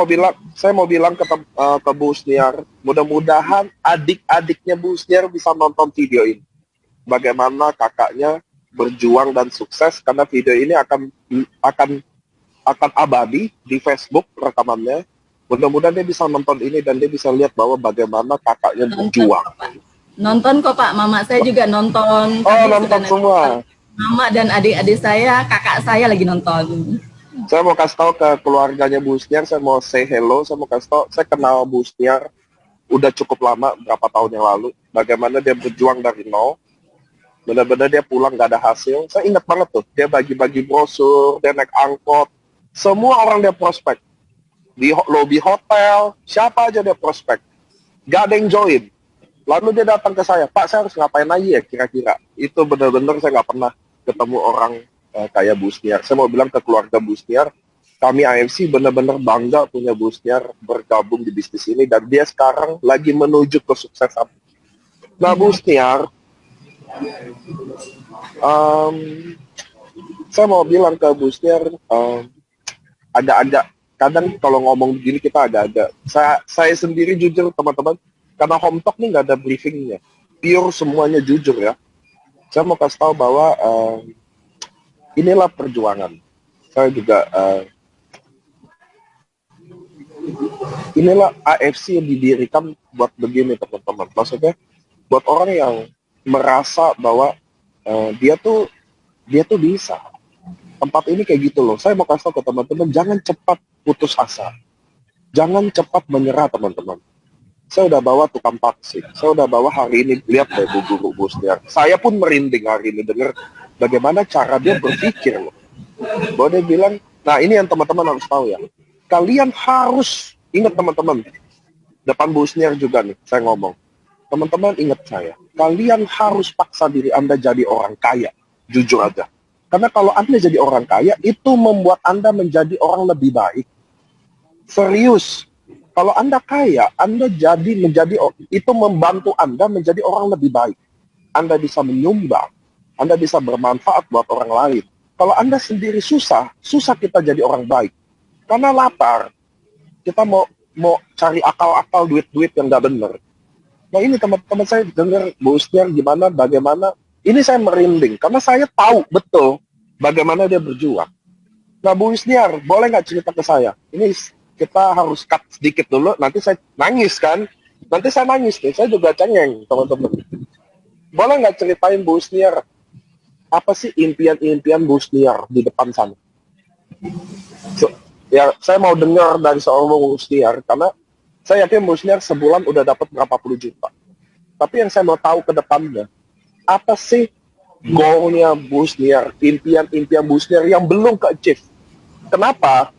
mau bilang ke Bu Sniar, mudah-mudahan adik-adiknya Bu Sniar bisa nonton video ini. Bagaimana kakaknya berjuang dan sukses, karena video ini akan abadi di Facebook rekamannya. Mudah-mudahan dia bisa nonton ini dan dia bisa lihat bahwa bagaimana kakaknya berjuang. Nonton kok Pak, mama saya juga nonton. Oh, nonton semua. Mama dan adik-adik saya, kakak saya lagi nonton. Saya mau kasih tahu ke keluarganya Bu Sniar, saya mau say hello, saya mau kasih tahu, saya kenal Bu Sniar udah cukup lama, berapa tahun yang lalu, bagaimana dia berjuang dari nol, benar-benar dia pulang gak ada hasil. Saya ingat banget tuh, dia bagi-bagi brosur, dia naik angkot, semua orang dia prospek. Di lobi hotel, siapa aja dia prospek. Gak ada yang join. Lalu dia datang ke saya, Pak saya harus ngapain lagi ya kira-kira. Itu benar-benar saya gak pernah ketemu orang kayak Bu Sniar. Saya mau bilang ke keluarga Bu Sniar, kami AFC benar-benar bangga punya Bu Sniar bergabung di bisnis ini, dan dia sekarang lagi menuju kesuksesan. Nah Bu Sniar, saya mau bilang ke Bu Sniar, agak-agak kadang kalau ngomong begini kita agak-agak, saya sendiri jujur teman-teman, karena Home Talk ini nggak ada briefingnya, pure semuanya jujur ya. Saya mau kasih tahu bahwa inilah perjuangan. Saya juga inilah AFC yang didirikan buat begini teman-teman. Maksudnya buat orang yang merasa bahwa dia tuh bisa. Tempat ini kayak gitu loh. Saya mau kasih tahu ke teman-teman, jangan cepat putus asa. Jangan cepat menyerah teman-teman. Saya udah bawa tukang taksi. Saya udah bawa hari ini, lihat deh Bu Sniar. Saya pun merinding hari ini dengar bagaimana cara dia berpikir loh. Bahwa dia bilang, nah ini yang teman-teman harus tahu ya. Kalian harus, ingat teman-teman, depan Bu Sniar juga nih, saya ngomong. Teman-teman ingat saya, kalian harus paksa diri Anda jadi orang kaya. Jujur aja. Karena kalau Anda jadi orang kaya, itu membuat Anda menjadi orang lebih baik. Serius. Kalau Anda kaya, Anda itu membantu Anda menjadi orang lebih baik. Anda bisa menyumbang. Anda bisa bermanfaat buat orang lain. Kalau Anda sendiri susah kita jadi orang baik. Karena lapar, kita mau cari akal-akal duit-duit yang nggak benar. Nah ini teman-teman saya dengar Bu Sniar bagaimana, ini saya merinding. Karena saya tahu betul bagaimana dia berjuang. Nah Bu Sniar, boleh nggak cerita ke saya? Ini kita harus cut sedikit dulu, nanti saya nangis kan? Nanti saya nangis nih, saya juga cengeng teman-teman. Boleh nggak ceritain Bu Sniar, apa sih impian-impian Bu Sniar di depan sana? Ya, saya mau dengar dari seorang Bu Sniar, karena saya yakin Bu Sniar sebulan udah dapat berapa puluh juta. Tapi yang saya mau tahu ke depannya, apa sih goalnya Bu Sniar, impian-impian Bu Sniar yang belum ke-achieve? Kenapa?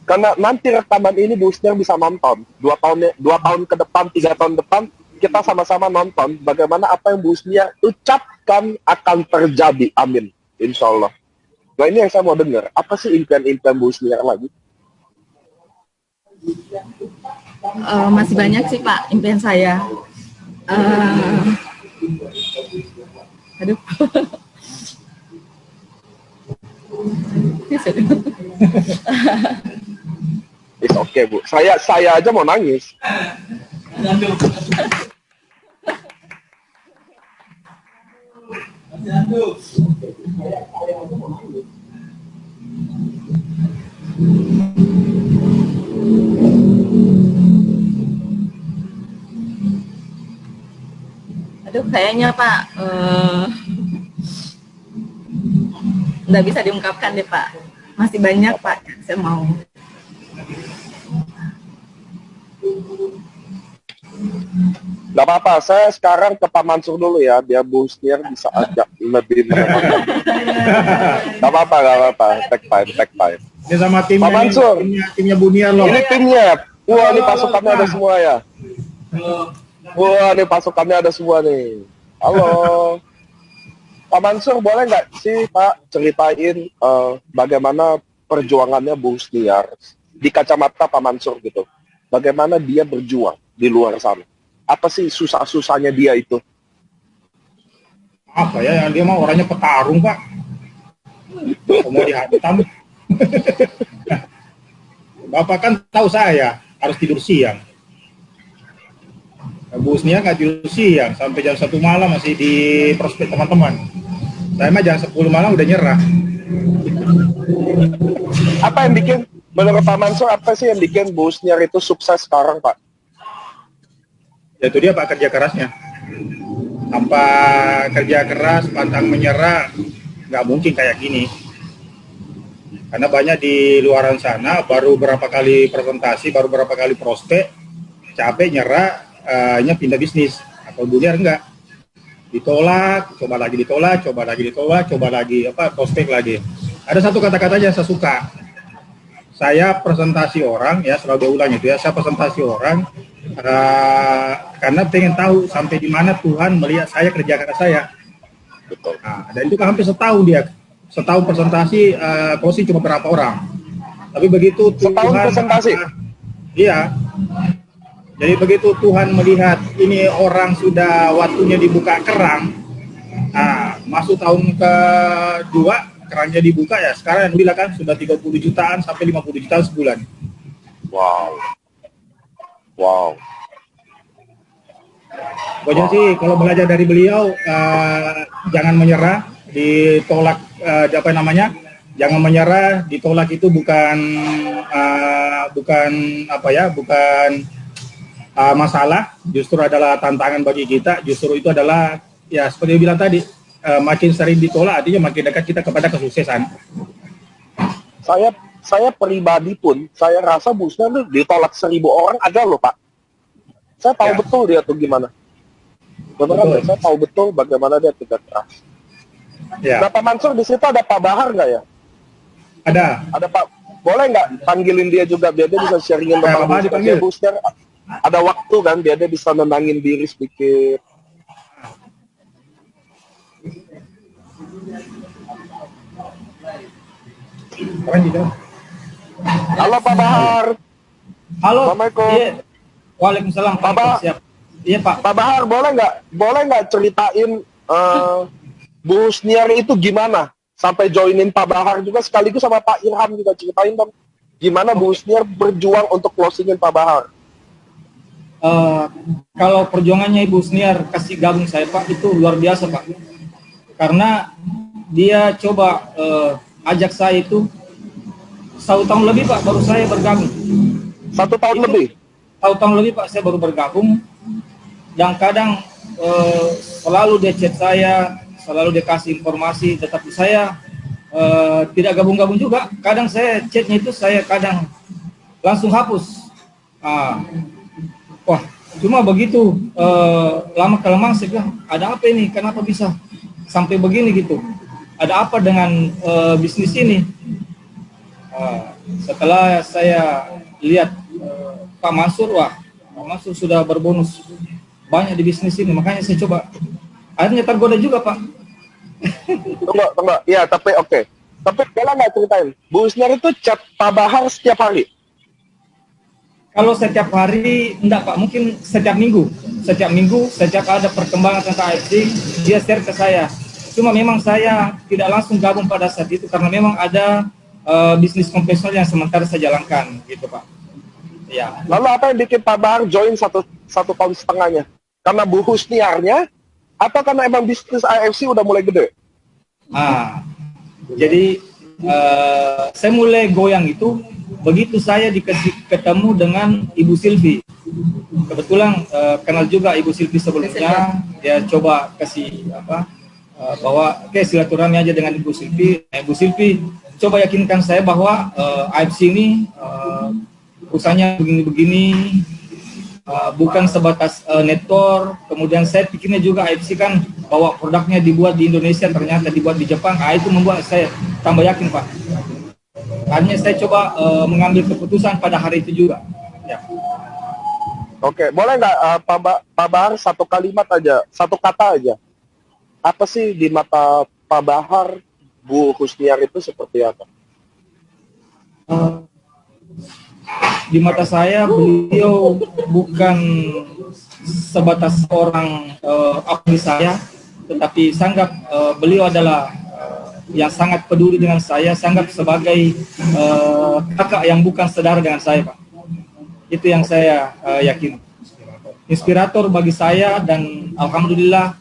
Karena nanti rekaman ini Bu Sniar bisa nonton 2 tahun ke depan, 3 tahun depan, kita sama-sama nonton bagaimana apa yang Bu Sniar ucapkan akan terjadi. Amin. Insya Allah. Nah ini yang saya mau dengar. Apa sih impian-impian Bu Sniar lagi? Masih banyak sih Pak impian saya. Aduh. It's okay Bu. Saya aja mau nangis. Aduh, kayaknya Pak, nggak bisa diungkapkan deh Pak. Masih banyak Pak yang saya mau. Nggak apa-apa, saya sekarang ke Pak Mansur dulu ya, biar Bu Husniar bisa ajak lebih menenangkan. Nggak apa-apa, take time. Ini sama timnya, Pak Mansur. timnya Buniar loh. Ini timnya, wah ini pasukannya ada semua ya. Wah ini pasukannya ada semua nih. Halo. Pak Mansur, boleh nggak sih Pak ceritain bagaimana perjuangannya Bu Husniar di kacamata Pak Mansur gitu. Bagaimana dia berjuang di luar sana? Apa sih susah-susahnya dia itu? Apa ya, yang dia mau orangnya petarung Pak. Mau dihantam. Bapak kan tahu saya harus tidur siang. Bu Husniar nggak tidur siang sampai jam 1 malam masih di prospek teman-teman. Saya mah jam 10 malam udah nyerah. Apa yang bikin, menurut Pak Mansur, apa sih yang bikin Bu Husniar itu sukses sekarang Pak? Ya itu dia Pak, kerja kerasnya. Tanpa kerja keras, pantang menyerah, nggak mungkin kayak gini. Karena banyak di luaran sana, baru berapa kali presentasi, baru berapa kali prospek, capek, nyerah, hanya pindah bisnis. Atau Buniar enggak. Ditolak, coba lagi, prospek lagi. Ada satu kata-kata yang saya suka. Saya presentasi orang, ya selalu ulang itu ya, saya presentasi orang, karena pengen tahu sampai di mana Tuhan melihat saya kerja keras saya. Nah, dan itu kan hampir setahun dia. Setahun presentasi, closing cuma berapa orang. Tapi begitu setahun Tuhan presentasi? Iya. Jadi begitu Tuhan melihat ini orang sudah waktunya dibuka kerang, masuk tahun kedua, kerangnya dibuka ya, sekarang yang bilang kan sudah 30 jutaan sampai 50 jutaan sebulan. Wow. Pokoknya sih kalau belajar dari beliau, jangan menyerah, ditolak, jangan menyerah, ditolak itu bukan masalah, justru adalah tantangan bagi kita. Justru itu adalah, ya seperti yang bilang tadi, makin sering ditolak artinya makin dekat kita kepada kesuksesan. Saya pribadi pun, saya rasa Bu Husniar tuh ditolak 1000 orang ada loh Pak. Saya tahu betul dia tuh gimana. Beneran, saya tahu betul bagaimana dia kerja keras. Ya. Nah Pak Mansur, di situ ada Pak Bahar nggak ya? Ada Pak. Boleh nggak panggilin dia juga biar dia bisa sharingin tentang Bu Husniar. Ada waktu kan biar dia bisa nenangin diri sedikit. Halo Pak Bahar. Halo. Assalamualaikum. Iya. Waalaikumsalam. Pak Bahar. Siap. Iya Pak. Pak Bahar, boleh nggak ceritain Bu Husniar itu gimana sampai joinin Pak Bahar juga, sekaligus sama Pak Irham juga ceritain dong gimana Bu Husniar berjuang untuk closingin Pak Bahar. Kalau perjuangannya Ibu Husniar kasih gabung saya Pak, itu luar biasa Pak. Karena dia coba ajak saya itu 1 tahun lebih Pak baru saya bergabung. 1 tahun itu, lebih? 1 tahun lebih Pak saya baru bergabung. Dan kadang selalu dia chat saya, selalu dia kasih informasi, tetapi saya tidak gabung-gabung juga. Kadang saya chatnya itu saya kadang langsung hapus. Wah, cuma begitu lama-kelamaan saya bilang, ada apa ini? Kenapa bisa sampai begini gitu? Ada apa dengan bisnis ini? Setelah saya lihat Pak Mansur, Pak Mansur sudah berbonus banyak di bisnis ini, makanya saya coba. Akhirnya tergoda juga Pak. Tunggu. Ya, tapi oke. Tapi boleh nggak ceritain, Bu Husniar itu chat Pak Bahar setiap hari? Kalau setiap hari, enggak Pak, mungkin setiap minggu. Setiap minggu, setiap ada perkembangan tentang AFC, dia share ke saya. Cuma memang saya tidak langsung gabung pada saat itu, karena memang ada bisnis konvensional yang sementara saya jalankan, gitu Pak. Ya. Lalu apa yang bikin Pak Bahar join satu tahun setengahnya? Karena Bu Husniarnya, atau karena emang bisnis AFC udah mulai gede? Jadi saya mulai goyang itu begitu saya ketemu dengan Ibu Silvi. Kebetulan kenal juga Ibu Silvi sebelumnya, dia coba kasih bahwa oke, silaturahmi aja dengan Ibu Silvi. Ibu Silvi coba yakinkan saya bahwa AFC ini usahanya begini-begini, bukan sebatas network. Kemudian saya pikirnya juga AFC kan bahwa produknya dibuat di Indonesia, ternyata dibuat di Jepang. Itu membuat saya tambah yakin, Pak. Hanya saya coba mengambil keputusan pada hari itu juga. Ya. Oke, boleh nggak Pak Bahar satu kalimat aja, satu kata aja. Apa sih di mata Pak Bahar, Bu Husniar itu seperti apa? Di mata saya beliau bukan sebatas orang abdi saya, tetapi sangat beliau adalah yang sangat peduli dengan saya, sangat sebagai kakak yang bukan saudara dengan saya, Pak. Itu yang saya yakin. Inspirator bagi saya, dan alhamdulillah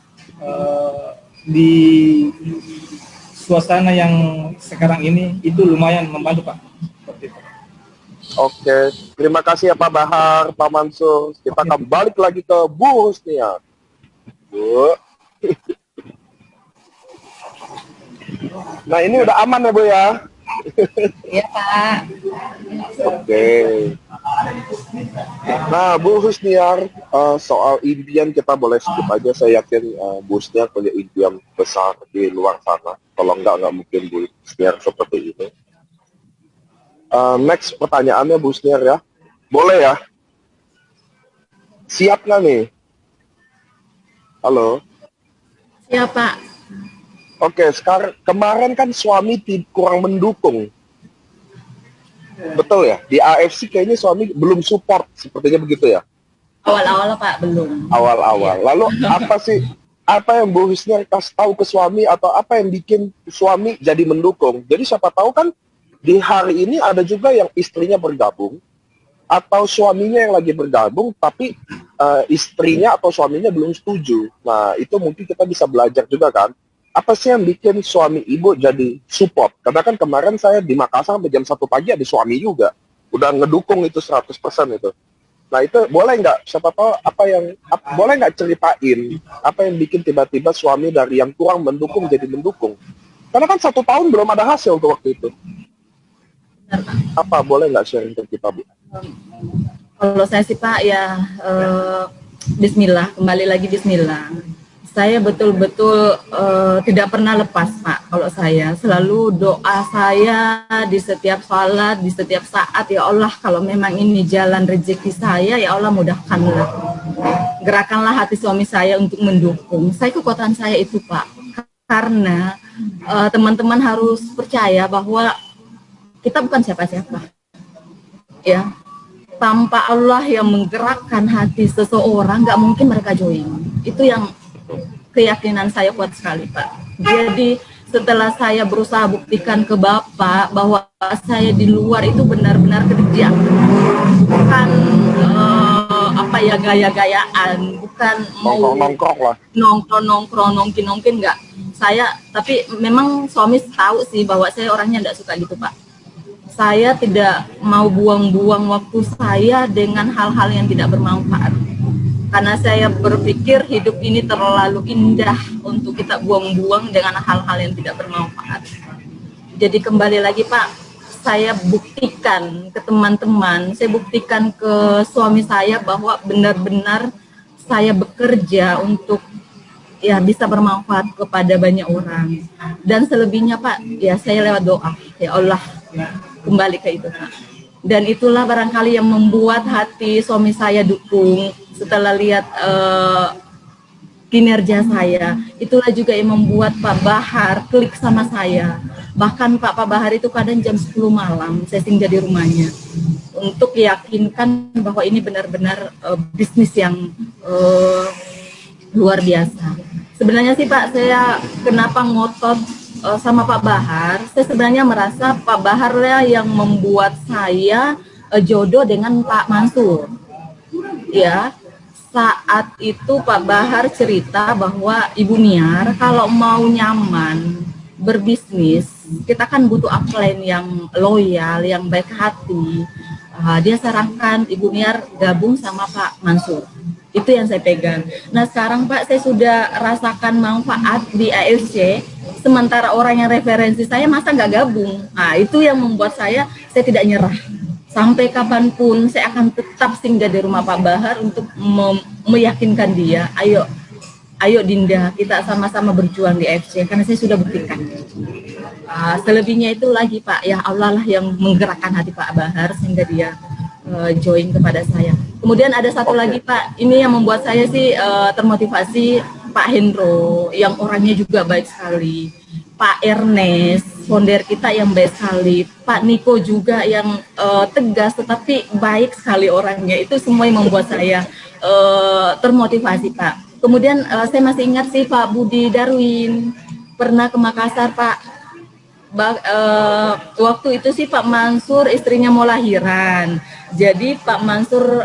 di suasana yang sekarang ini itu lumayan membantu, Pak. Seperti itu. Oke, terima kasih ya Pak Bahar, Pak Mansur. Kita akan balik lagi ke Bu Husniar. Bu. Nah, ini udah aman ya Bu ya? Iya Pak. Oke. Nah, Bu Husniar, soal impian kita boleh skip aja. Saya yakin Bu Husniar punya impian besar di luar sana. Kalau nggak mungkin Bu Husniar seperti ini. Next pertanyaannya Bu Husniar ya. Boleh ya? Siap nggak nih? Halo? Siap Pak. Oke, sekarang kemarin kan suami kurang mendukung. Betul ya? Di AFC kayaknya suami belum support, sepertinya begitu ya? Awal-awal Pak, belum. Awal-awal. Lalu apa yang Bu Husniar kasih tahu ke suami, atau apa yang bikin suami jadi mendukung? Jadi siapa tahu kan di hari ini ada juga yang istrinya bergabung, atau suaminya yang lagi bergabung, tapi istrinya atau suaminya belum setuju. Nah, itu mungkin kita bisa belajar juga kan? Apa sih yang bikin suami ibu jadi support? Karena kan kemarin saya di Makassar sampai jam 1 pagi ada suami juga. Udah ngedukung itu 100% itu. Nah itu boleh nggak, siapa tahu boleh nggak ceritain apa yang bikin tiba-tiba suami dari yang kurang mendukung jadi mendukung? Karena kan 1 tahun belum ada hasil tuh waktu itu. Apa boleh nggak sharing ke kita, Bu? Kalau saya sih Pak ya Bismillah, kembali lagi Bismillah. Saya betul-betul tidak pernah lepas Pak. Kalau saya selalu doa saya di setiap salat, di setiap saat, ya Allah kalau memang ini jalan rezeki saya, ya Allah mudahkanlah. Gerakanlah hati suami saya untuk mendukung. Kekuatan saya itu Pak. Karena teman-teman harus percaya bahwa kita bukan siapa-siapa. Ya. Tanpa Allah yang menggerakkan hati seseorang, nggak mungkin mereka join. Itu yang keyakinan saya kuat sekali Pak. Jadi setelah saya berusaha buktikan ke Bapak bahwa saya di luar itu benar-benar kerja, bukan gaya-gayaan, bukan mau nongkrong nongkin enggak. Tapi memang suami tahu sih bahwa saya orangnya enggak suka gitu Pak. Saya tidak mau buang-buang waktu saya dengan hal-hal yang tidak bermanfaat. Karena saya berpikir hidup ini terlalu indah untuk kita buang-buang dengan hal-hal yang tidak bermanfaat. Jadi kembali lagi Pak, saya buktikan ke teman-teman, saya buktikan ke suami saya bahwa benar-benar saya bekerja untuk ya bisa bermanfaat kepada banyak orang. Dan selebihnya Pak, ya saya lewat doa, ya Allah, kembali ke itu Pak. Dan itulah barangkali yang membuat hati suami saya dukung. Setelah lihat kinerja saya, itulah juga yang membuat Pak Bahar klik sama saya. Bahkan Pak Bahar itu kadang jam 10 malam saya singgah di rumahnya untuk yakinkan bahwa ini benar-benar bisnis yang luar biasa. Sebenarnya sih Pak, saya kenapa ngotot sama Pak Bahar, saya sebenarnya merasa Pak Bahar yang membuat saya jodoh dengan Pak Mansur. Ya, saat itu Pak Bahar cerita bahwa Ibu Niar kalau mau nyaman berbisnis, kita kan butuh upline yang loyal, yang baik hati. Dia sarankan Ibu Niar gabung sama Pak Mansur. Itu yang saya pegang. Nah sekarang Pak, saya sudah rasakan manfaat di AFC, sementara orang yang referensi saya masa nggak gabung. Nah itu yang membuat saya tidak nyerah. Sampai kapanpun saya akan tetap singgah di rumah Pak Bahar untuk meyakinkan dia, ayo Dinda, kita sama-sama berjuang di AFC, karena saya sudah buktikan. Selebihnya itu lagi Pak, ya Allah lah yang menggerakkan hati Pak Bahar sehingga dia join kepada saya. Kemudian ada satu lagi Pak, ini yang membuat saya sih termotivasi, Pak Hendro yang orangnya juga baik sekali, Pak Ernest, founder kita yang baik sekali, Pak Niko juga yang tegas tetapi baik sekali orangnya. Itu semua yang membuat saya termotivasi Pak. Kemudian saya masih ingat sih Pak Budi Darwin pernah ke Makassar Pak. Waktu itu sih Pak Mansur istrinya mau lahiran. Jadi Pak Mansur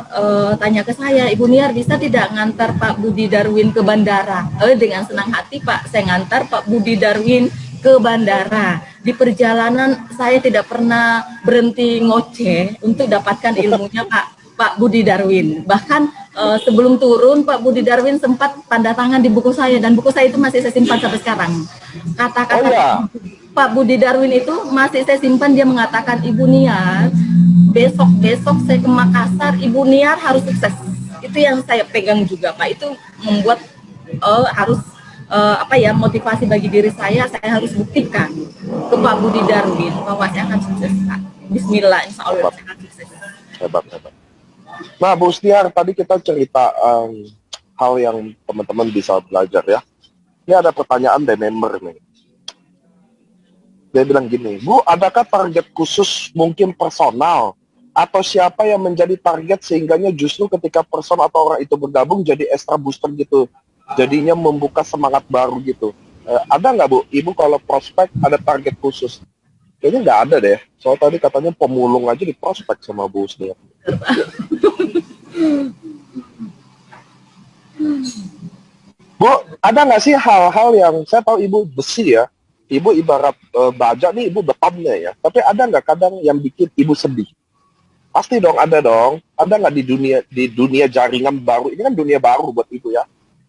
tanya ke saya, Ibu Niar bisa tidak ngantar Pak Budi Darwin ke bandara? Dengan senang hati Pak, saya ngantar Pak Budi Darwin ke bandara. Di perjalanan saya tidak pernah berhenti ngoceh untuk dapatkan ilmunya Pak Budi Darwin. Bahkan sebelum turun Pak Budi Darwin sempat tanda tangan di buku saya, dan buku saya itu masih saya simpan sampai sekarang. Kata-kata Pak Budi Darwin itu masih saya simpan. Dia mengatakan, Ibu Niar, besok saya ke Makassar, Ibu Niar harus sukses. Itu yang saya pegang juga Pak. Itu membuat harus motivasi bagi diri saya harus buktikan ke Pak Budi Darwin bahwa saya akan sukses Pak. Bismillah, insya Allah saya akan sukses. Hebat. Nah, Bu Stiar, tadi kita cerita hal yang teman-teman bisa belajar ya. Ini ada pertanyaan dari member nih. Dia bilang gini, Bu, adakah target khusus mungkin personal? Atau siapa yang menjadi target sehingganya justru ketika person atau orang itu bergabung jadi extra booster gitu? Jadinya membuka semangat baru gitu. Ada nggak Bu, Ibu kalau prospek ada target khusus? Kayaknya nggak ada deh. Soal tadi katanya pemulung aja di prospek sama Bu Stiar. Bu, ada nggak sih hal-hal yang saya tahu Ibu besi ya, Ibu ibarat baja nih, Ibu betonnya ya. Tapi ada nggak kadang yang bikin Ibu sedih? Pasti dong, ada dong. Ada nggak di dunia jaringan baru ini, kan dunia baru buat Ibu ya.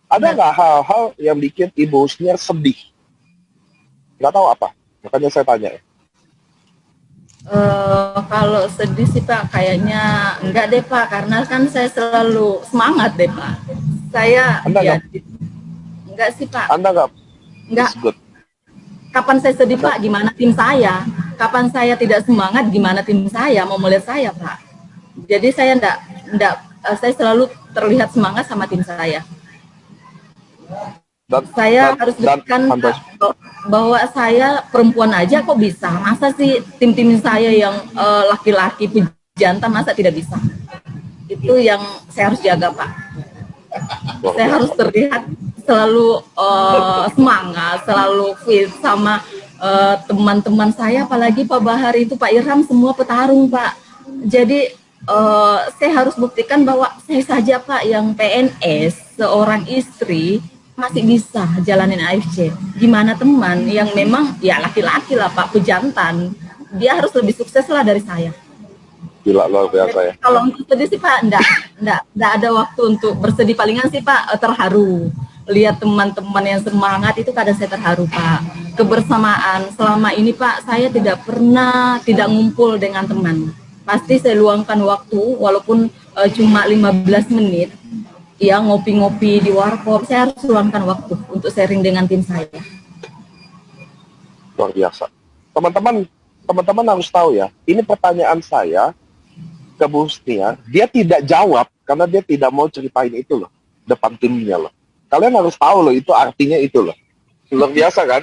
Ada nggak hal-hal yang bikin Ibu Stiar sedih? Nggak tahu apa. Makanya saya tanya ya. Kalau sedih sih Pak, kayaknya enggak deh Pak, karena kan saya selalu semangat deh Pak. Saya enggak sih Pak. Anda enggak. Kapan saya sedih Pak, gimana tim saya? Kapan saya tidak semangat, gimana tim saya mau melihat saya Pak? Jadi saya saya selalu terlihat semangat sama tim saya. Saya harus buktikan bahwa saya perempuan aja kok bisa. Masa sih tim-tim saya yang laki-laki pejantan masa tidak bisa? Itu yang saya harus jaga Pak. Saya harus terlihat selalu semangat, selalu fit sama teman-teman saya, apalagi Pak Bahar itu, Pak Irham, semua petarung Pak. Jadi saya harus buktikan bahwa saya saja Pak yang PNS, seorang istri, masih bisa jalanin AFC. Gimana teman yang memang ya laki-laki lah Pak, pejantan, dia harus lebih sukses lah dari saya. Gila, luar biasa ya. Kalau untuk sedih sih Pak, enggak ada waktu untuk bersedih. Palingan sih Pak terharu. Lihat teman-teman yang semangat itu kadang saya terharu Pak. Kebersamaan selama ini Pak, saya tidak pernah tidak ngumpul dengan teman. Pasti saya luangkan waktu walaupun cuma 15 menit. Ya ngopi-ngopi di warkop, saya harus luangkan waktu untuk sharing dengan tim saya. Luar biasa. Teman-teman harus tahu ya, ini pertanyaan saya ke Bu Stiar, dia tidak jawab karena dia tidak mau ceritain itu loh, depan timnya loh. Kalian harus tahu loh, itu artinya itu loh. Luar biasa kan?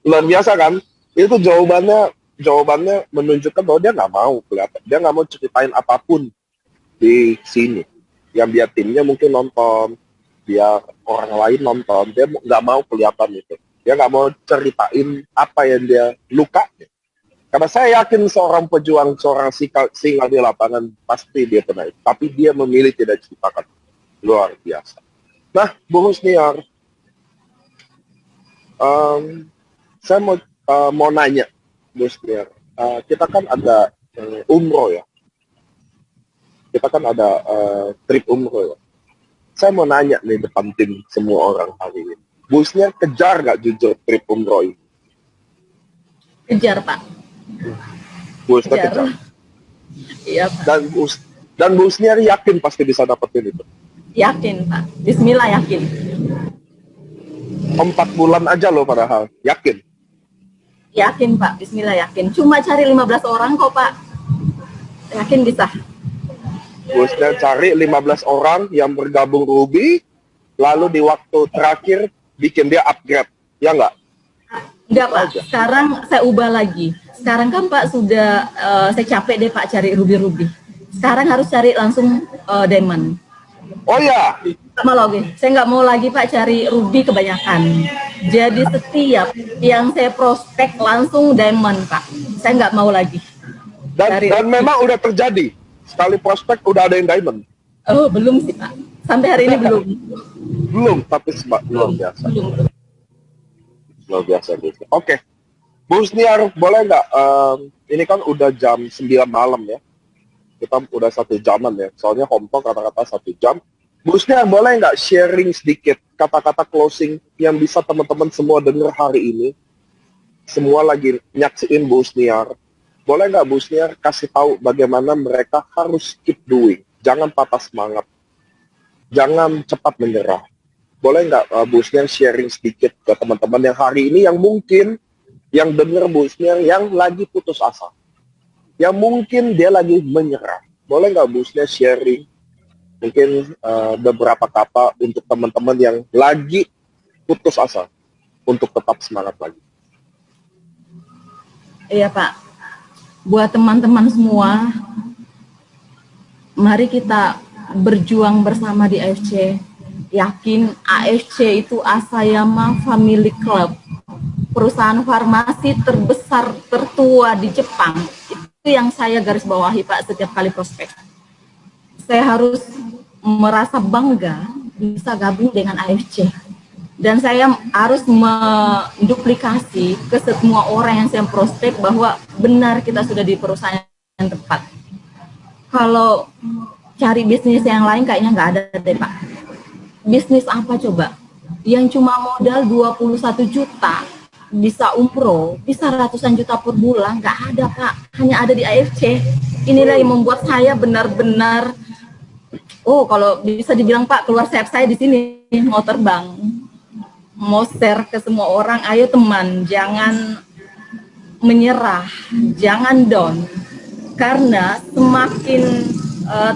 Luar biasa kan? Itu jawabannya menunjukkan bahwa dia nggak mau kelihatan. Dia nggak mau ceritain apapun di sini. Yang biar timnya mungkin nonton, biar orang lain nonton, dia nggak mau kelihatan itu. Dia nggak mau ceritain apa yang dia luka. Karena saya yakin seorang pejuang, seorang singa di lapangan, pasti dia pernah itu. Tapi dia memilih tidak ceritakan. Luar biasa. Nah, Bu Husniar, saya mau nanya, Bu Husniar, kita kan ada umroh ya. kita kan ada trip umroh ya. Saya mau nanya nih depan tim semua orang hari ini. Busnya kejar nggak jujur trip umroh ini? Kejar, Pak. Busnya kejar. Iya, Pak. Dan busnya yakin pasti bisa dapetin itu. Yakin, Pak. Bismillah yakin. 4 bulan aja loh padahal. Yakin. Yakin, Pak. Bismillah yakin. Cuma cari 15 orang kok, Pak. Yakin bisa. Busnya cari 15 orang yang bergabung Ruby, lalu di waktu terakhir bikin dia upgrade. Ya nggak? Enggak, Pak. Sekarang saya ubah lagi. Sekarang kan Pak sudah, saya capek deh Pak cari ruby-ruby. Sekarang harus cari langsung diamond. Oh ya? Saya nggak mau lagi Pak cari ruby kebanyakan. Jadi setiap yang saya prospek langsung diamond Pak. Saya nggak mau lagi. Dan memang udah terjadi. Sekali prospek udah ada yang diamond. Oh, belum sih Pak. Sampai hari ini belum. Belum, tapi luar biasa. Belum. Luar biasa gitu. Oke. Bu Husniar, boleh nggak? Ini kan udah jam 9 malam ya. Kita udah 1 jaman ya. Soalnya Hongkong kata-kata 1 jam. Bu Husniar, boleh nggak sharing sedikit kata-kata closing yang bisa teman-teman semua dengar hari ini? Semua lagi nyaksiin Bu Husniar. Boleh nggak Bu Husniar kasih tahu bagaimana mereka harus keep doing? Jangan patah semangat. Jangan cepat menyerah. Boleh nggak Bu Husniar sharing sedikit ke teman-teman yang hari ini yang mungkin yang dengar Bu Husniar yang lagi putus asa, yang mungkin dia lagi menyerah. Boleh nggak Bu Husniar sharing mungkin beberapa kata untuk teman-teman yang lagi putus asa untuk tetap semangat lagi? Iya Pak, buat teman-teman semua, mari kita berjuang bersama di AFC. Yakin AFC itu Asayama Family Club, perusahaan farmasi terbesar tertua di Jepang. Itu yang saya garis bawahi Pak setiap kali prospek. Saya harus merasa bangga bisa gabung dengan AFC. Dan saya harus menduplikasi ke semua orang yang saya prospek bahwa benar kita sudah di perusahaan yang tepat. Kalau cari bisnis yang lain kayaknya nggak ada deh Pak. Bisnis apa coba? Yang cuma modal 21 juta, bisa umroh, bisa ratusan juta per bulan, nggak ada Pak. Hanya ada di AFC. Inilah yang membuat saya benar-benar, oh kalau bisa dibilang Pak, keluar sayap saya di sini, mau terbang. Mau share ke semua orang, ayo teman, jangan menyerah, jangan down. Karena semakin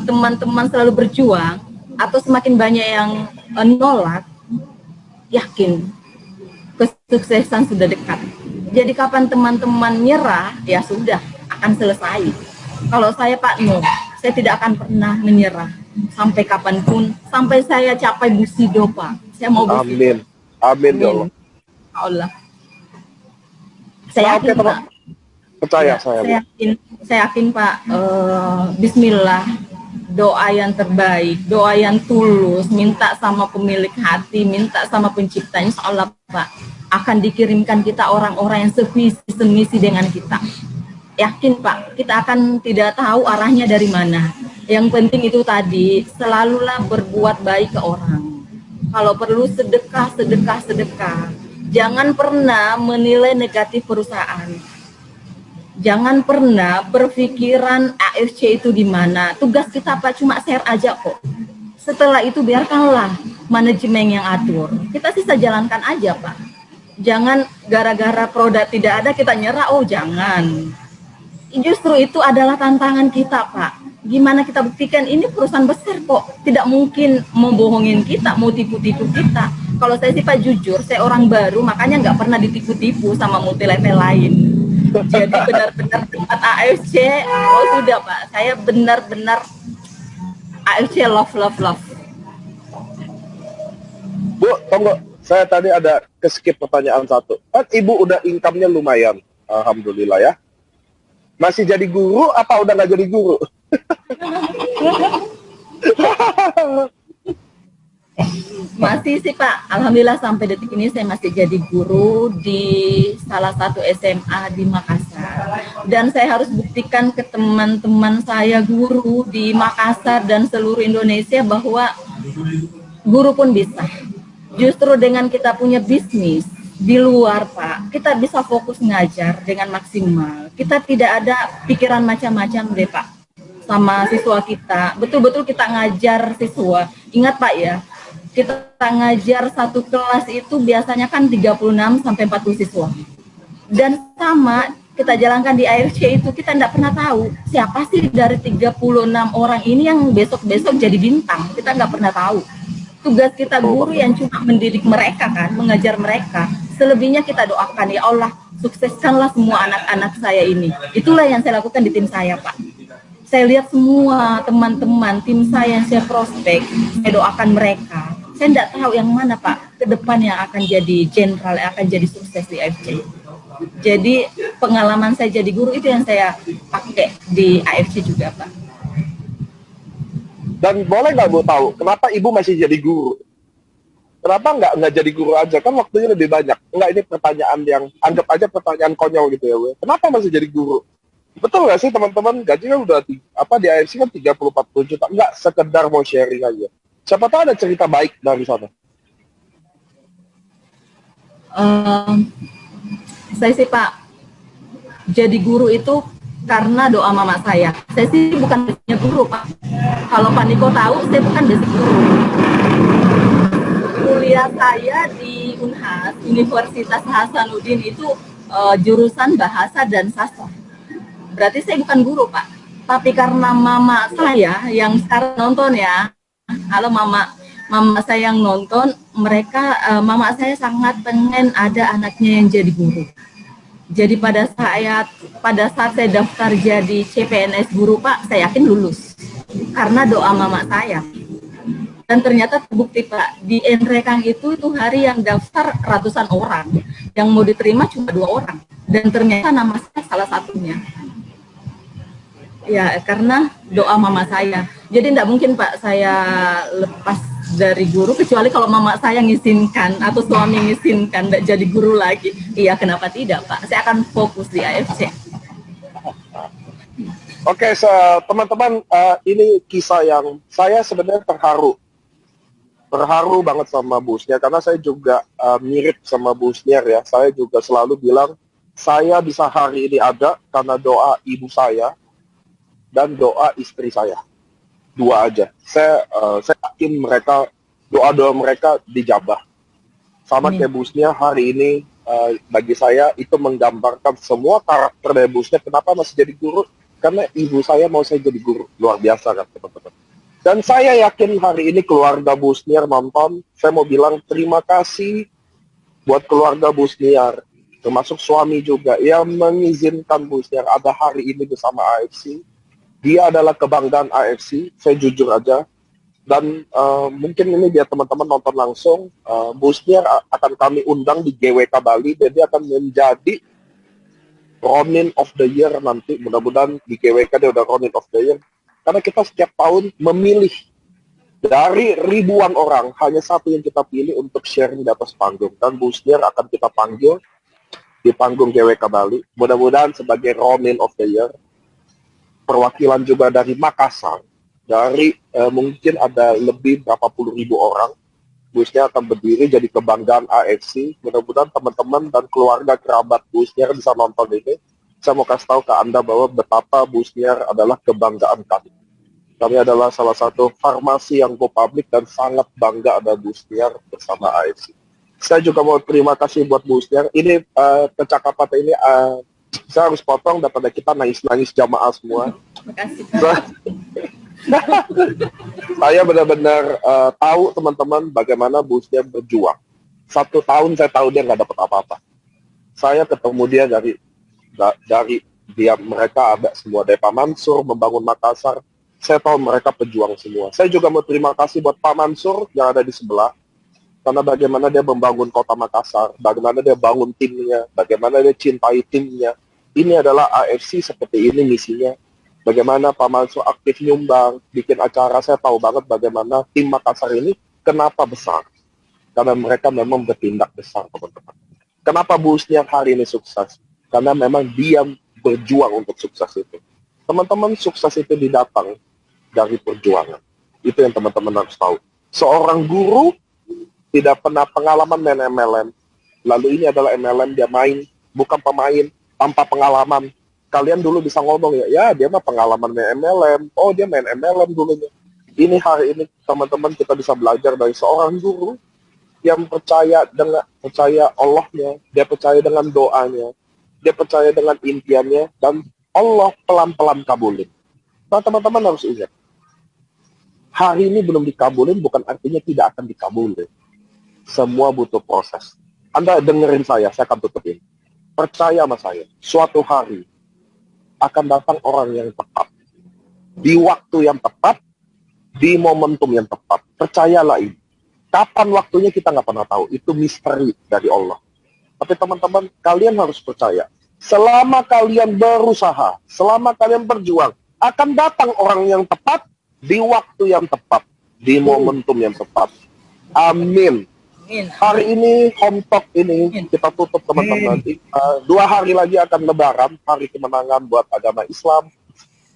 teman-teman selalu berjuang, atau semakin banyak yang nolak, yakin kesuksesan sudah dekat. Jadi kapan teman-teman nyerah, ya sudah akan selesai. Kalau saya Pak No, saya tidak akan pernah menyerah sampai kapanpun, sampai saya capai Busido Pak. Saya mau Busido. Amin ya Allah. Allah. Saya yakin Pak. Percaya ya, saya yakin Pak. Bismillah. Doa yang terbaik, doa yang tulus, minta sama pemilik hati, minta sama pencipta, insya Allah Pak, akan dikirimkan kita orang-orang yang sevisi semisi dengan kita. Yakin Pak, kita akan tidak tahu arahnya dari mana. Yang penting itu tadi, selalulah berbuat baik ke orang. Kalau perlu sedekah. Jangan pernah menilai negatif perusahaan. Jangan pernah berpikiran AFC itu di mana. Tugas kita Pak cuma share aja kok. Setelah itu biarkanlah manajemen yang atur. Kita sisa jalankan aja Pak. Jangan gara-gara produk tidak ada kita nyerah. Oh jangan. Justru itu adalah tantangan kita Pak. Gimana kita buktikan ini perusahaan besar kok. Tidak mungkin membohongin kita, mau tipu-tipu kita. Kalau saya sih Pak jujur, saya orang baru makanya nggak pernah ditipu-tipu sama multi level lain. Jadi benar-benar tempat AFC, oh sudah Pak, saya benar-benar AFC love. Bu, tunggu, saya tadi ada keskip pertanyaan satu. Kan Ibu udah income-nya lumayan, alhamdulillah ya. Masih jadi guru apa udah nggak jadi guru? Masih sih Pak, alhamdulillah sampai detik ini saya masih jadi guru di salah satu SMA di Makassar. Dan saya harus buktikan ke teman-teman saya guru di Makassar dan seluruh Indonesia bahwa guru pun bisa. Justru dengan kita punya bisnis di luar, Pak, kita bisa fokus ngajar dengan maksimal. Kita tidak ada pikiran macam-macam deh, Pak, sama siswa kita. Betul-betul kita ngajar siswa. Ingat, Pak, ya, kita ngajar satu kelas itu biasanya kan 36 sampai 40 siswa. Dan sama kita jalankan di AFC itu, kita tidak pernah tahu siapa sih dari 36 orang ini yang besok-besok jadi bintang. Kita nggak pernah tahu. Tugas kita guru yang cuma mendidik mereka kan, mengajar mereka. Selebihnya kita doakan, ya Allah, sukseskanlah semua anak-anak saya ini. Itulah yang saya lakukan di tim saya, Pak. Saya lihat semua teman-teman tim saya yang saya prospek, saya doakan mereka. Saya tidak tahu yang mana, Pak, ke depan yang akan jadi jenderal, yang akan jadi sukses di AFC. Jadi pengalaman saya jadi guru itu yang saya pakai di AFC juga, Pak. Dan boleh nggak Bu tahu, kenapa Ibu masih jadi guru? Kenapa nggak jadi guru aja? Kan waktunya lebih banyak. Enggak, ini pertanyaan yang, anggap aja pertanyaan konyol gitu ya, Bu. Kenapa masih jadi guru? Betul nggak sih teman-teman, gajinya udah di AFC kan 30-40 juta. Nggak sekedar mau sharing aja. Siapa tahu ada cerita baik dari sana. Saya sih, Pak, jadi guru itu karena doa mama saya. Saya sih bukan basicnya guru, Pak. Kalau Pak Niko tahu, saya bukan basic guru. Kuliah saya di Unhas, Universitas Hasanuddin itu jurusan bahasa dan sastra. Berarti saya bukan guru, Pak. Tapi karena mama saya yang sekarang nonton ya, kalau mama saya yang nonton, mama saya sangat pengen ada anaknya yang jadi guru. Jadi pada saat saya daftar jadi CPNS guru, Pak, saya yakin lulus karena doa mama saya. Dan ternyata terbukti, Pak, di Enrekang itu hari yang daftar ratusan orang, yang mau diterima cuma 2 orang, dan ternyata nama saya salah satunya. Ya, karena doa mama saya. Jadi tidak mungkin, Pak, saya lepas dari guru, kecuali kalau mama saya ngizinkan atau suami ngizinkan tidak jadi guru lagi. Iya, kenapa tidak, Pak? Saya akan fokus di AFC. Oke, teman-teman, ini kisah yang saya sebenarnya terharu banget sama Bu Sniar, karena saya juga mirip sama Bu Sniar ya. Saya juga selalu bilang, saya bisa hari ini ada karena doa ibu saya dan doa istri saya. 2 aja. Saya yakin doa-doa mereka dijabah. Sama kayak Bu Sniar, hari ini bagi saya itu menggambarkan semua karakter dari Bu Sniar. Kenapa masih jadi guru? Karena ibu saya mau saya jadi guru. Luar biasa kan, teman-teman. Dan saya yakin hari ini keluarga Bu Sniar nonton, saya mau bilang terima kasih buat keluarga Bu Sniar, termasuk suami juga, yang mengizinkan Bu Sniar ada hari ini bersama AFC. Dia adalah kebanggaan AFC, saya jujur aja. Dan mungkin ini biar teman-teman nonton langsung, Bu Sniar akan kami undang di GWK Bali, dan dia akan menjadi Ronin of the Year nanti. Mudah-mudahan di GWK dia udah Ronin of the Year. Karena kita setiap tahun memilih dari ribuan orang, hanya satu yang kita pilih untuk sharing di atas panggung. Dan Bu Sniar akan kita panggil di panggung GWK Bali. Mudah-mudahan sebagai Ronin of the Year. Perwakilan juga dari Makassar, dari mungkin ada lebih berapa puluh ribu orang. Bu Sniar akan berdiri jadi kebanggaan AFC. Mudah-mudahan teman-teman dan keluarga kerabat Bu Sniar bisa nonton ini. Saya mau kasih tahu ke Anda bahwa betapa Bu Sniar adalah kebanggaan kami. Kami adalah salah satu farmasi yang go public dan sangat bangga ada Bu Sniar bersama AFC. Saya juga mau terima kasih buat Bu Sniar. Ini percakapan ini saya harus potong daripada kita nangis-nangis jamaah semua. Terima kasih. Saya benar-benar tahu teman-teman bagaimana Bu Sniar berjuang. 1 tahun saya tahu dia nggak dapat apa-apa. Saya ketemu dia dari mereka ada semua dari Pak Mansur membangun Makassar. Saya tahu mereka pejuang semua. Saya juga mau terima kasih buat Pak Mansur yang ada di sebelah, karena bagaimana dia membangun kota Makassar, bagaimana dia bangun timnya, bagaimana dia cintai timnya. Ini adalah AFC seperti ini misinya. Bagaimana Pak Mansur aktif nyumbang, bikin acara. Saya tahu banget bagaimana tim Makassar ini kenapa besar. Karena mereka memang bertindak besar, teman-teman. Kenapa Bu Sniar hari ini sukses? Karena memang dia berjuang untuk sukses itu. Teman-teman, sukses itu didatang dari perjuangan. Itu yang teman-teman harus tahu. Seorang guru tidak pernah pengalaman main MLM. Lalu ini adalah MLM, dia main, bukan pemain, tanpa pengalaman. Kalian dulu bisa ngomong ya dia mah pengalaman main MLM. Oh, dia main MLM dulunya. Ini hari ini teman-teman kita bisa belajar dari seorang guru yang percaya Allahnya, dia percaya dengan doanya, dia percaya dengan impiannya, dan Allah pelan-pelan kabulin. Nah, teman-teman harus ingat, hari ini belum dikabulin bukan artinya tidak akan dikabulin. Semua butuh proses. Anda dengerin saya akan tutupin. Percaya sama saya, suatu hari akan datang orang yang tepat. Di waktu yang tepat, di momentum yang tepat. Percayalah ini. Kapan waktunya kita nggak pernah tahu. Itu misteri dari Allah. Tapi teman-teman, kalian harus percaya. Selama kalian berusaha, selama kalian berjuang, akan datang orang yang tepat, di waktu yang tepat, di momentum yang tepat. Amin. Hari ini, Home Talk ini, kita tutup teman-teman. 2 hari lagi akan Lebaran, hari kemenangan buat agama Islam.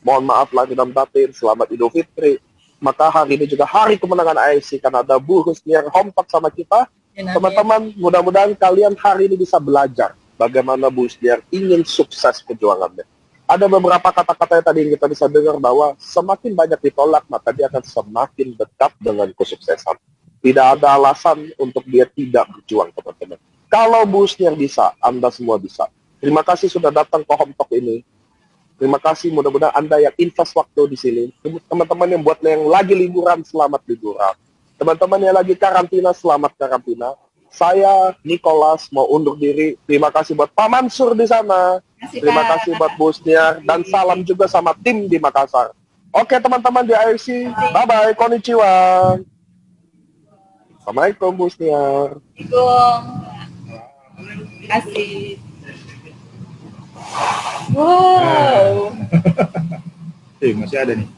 Mohon maaf lahir dan batin, selamat Idul Fitri. Maka hari ini juga hari kemenangan AFC, karena ada Bu Husniar Home Talk sama kita. Teman-teman, mudah-mudahan kalian hari ini bisa belajar bagaimana Bu Husniar ingin sukses perjuangannya. Ada beberapa kata-kata yang tadi kita bisa dengar bahwa semakin banyak ditolak, maka dia akan semakin dekat dengan kesuksesan. Tidak ada alasan untuk dia tidak berjuang, teman-teman. Kalau Bu Husniar bisa, Anda semua bisa. Terima kasih sudah datang ke Home Talk ini. Terima kasih, mudah-mudahan Anda yang invest waktu di sini. Teman-teman yang buat yang lagi liburan, selamat liburan. Teman-teman yang lagi karantina, selamat karantina. Saya, Nicholas, mau undur diri. Terima kasih buat Pak Mansur di sana. Terima kasih buat Bu Husniar. Dan salam juga sama tim di Makassar. Oke, teman-teman di AFC. Bye-bye. Konnichiwa. Assalamualaikum, Bu Husniar. Terima kasih. Wow. Masih ada nih.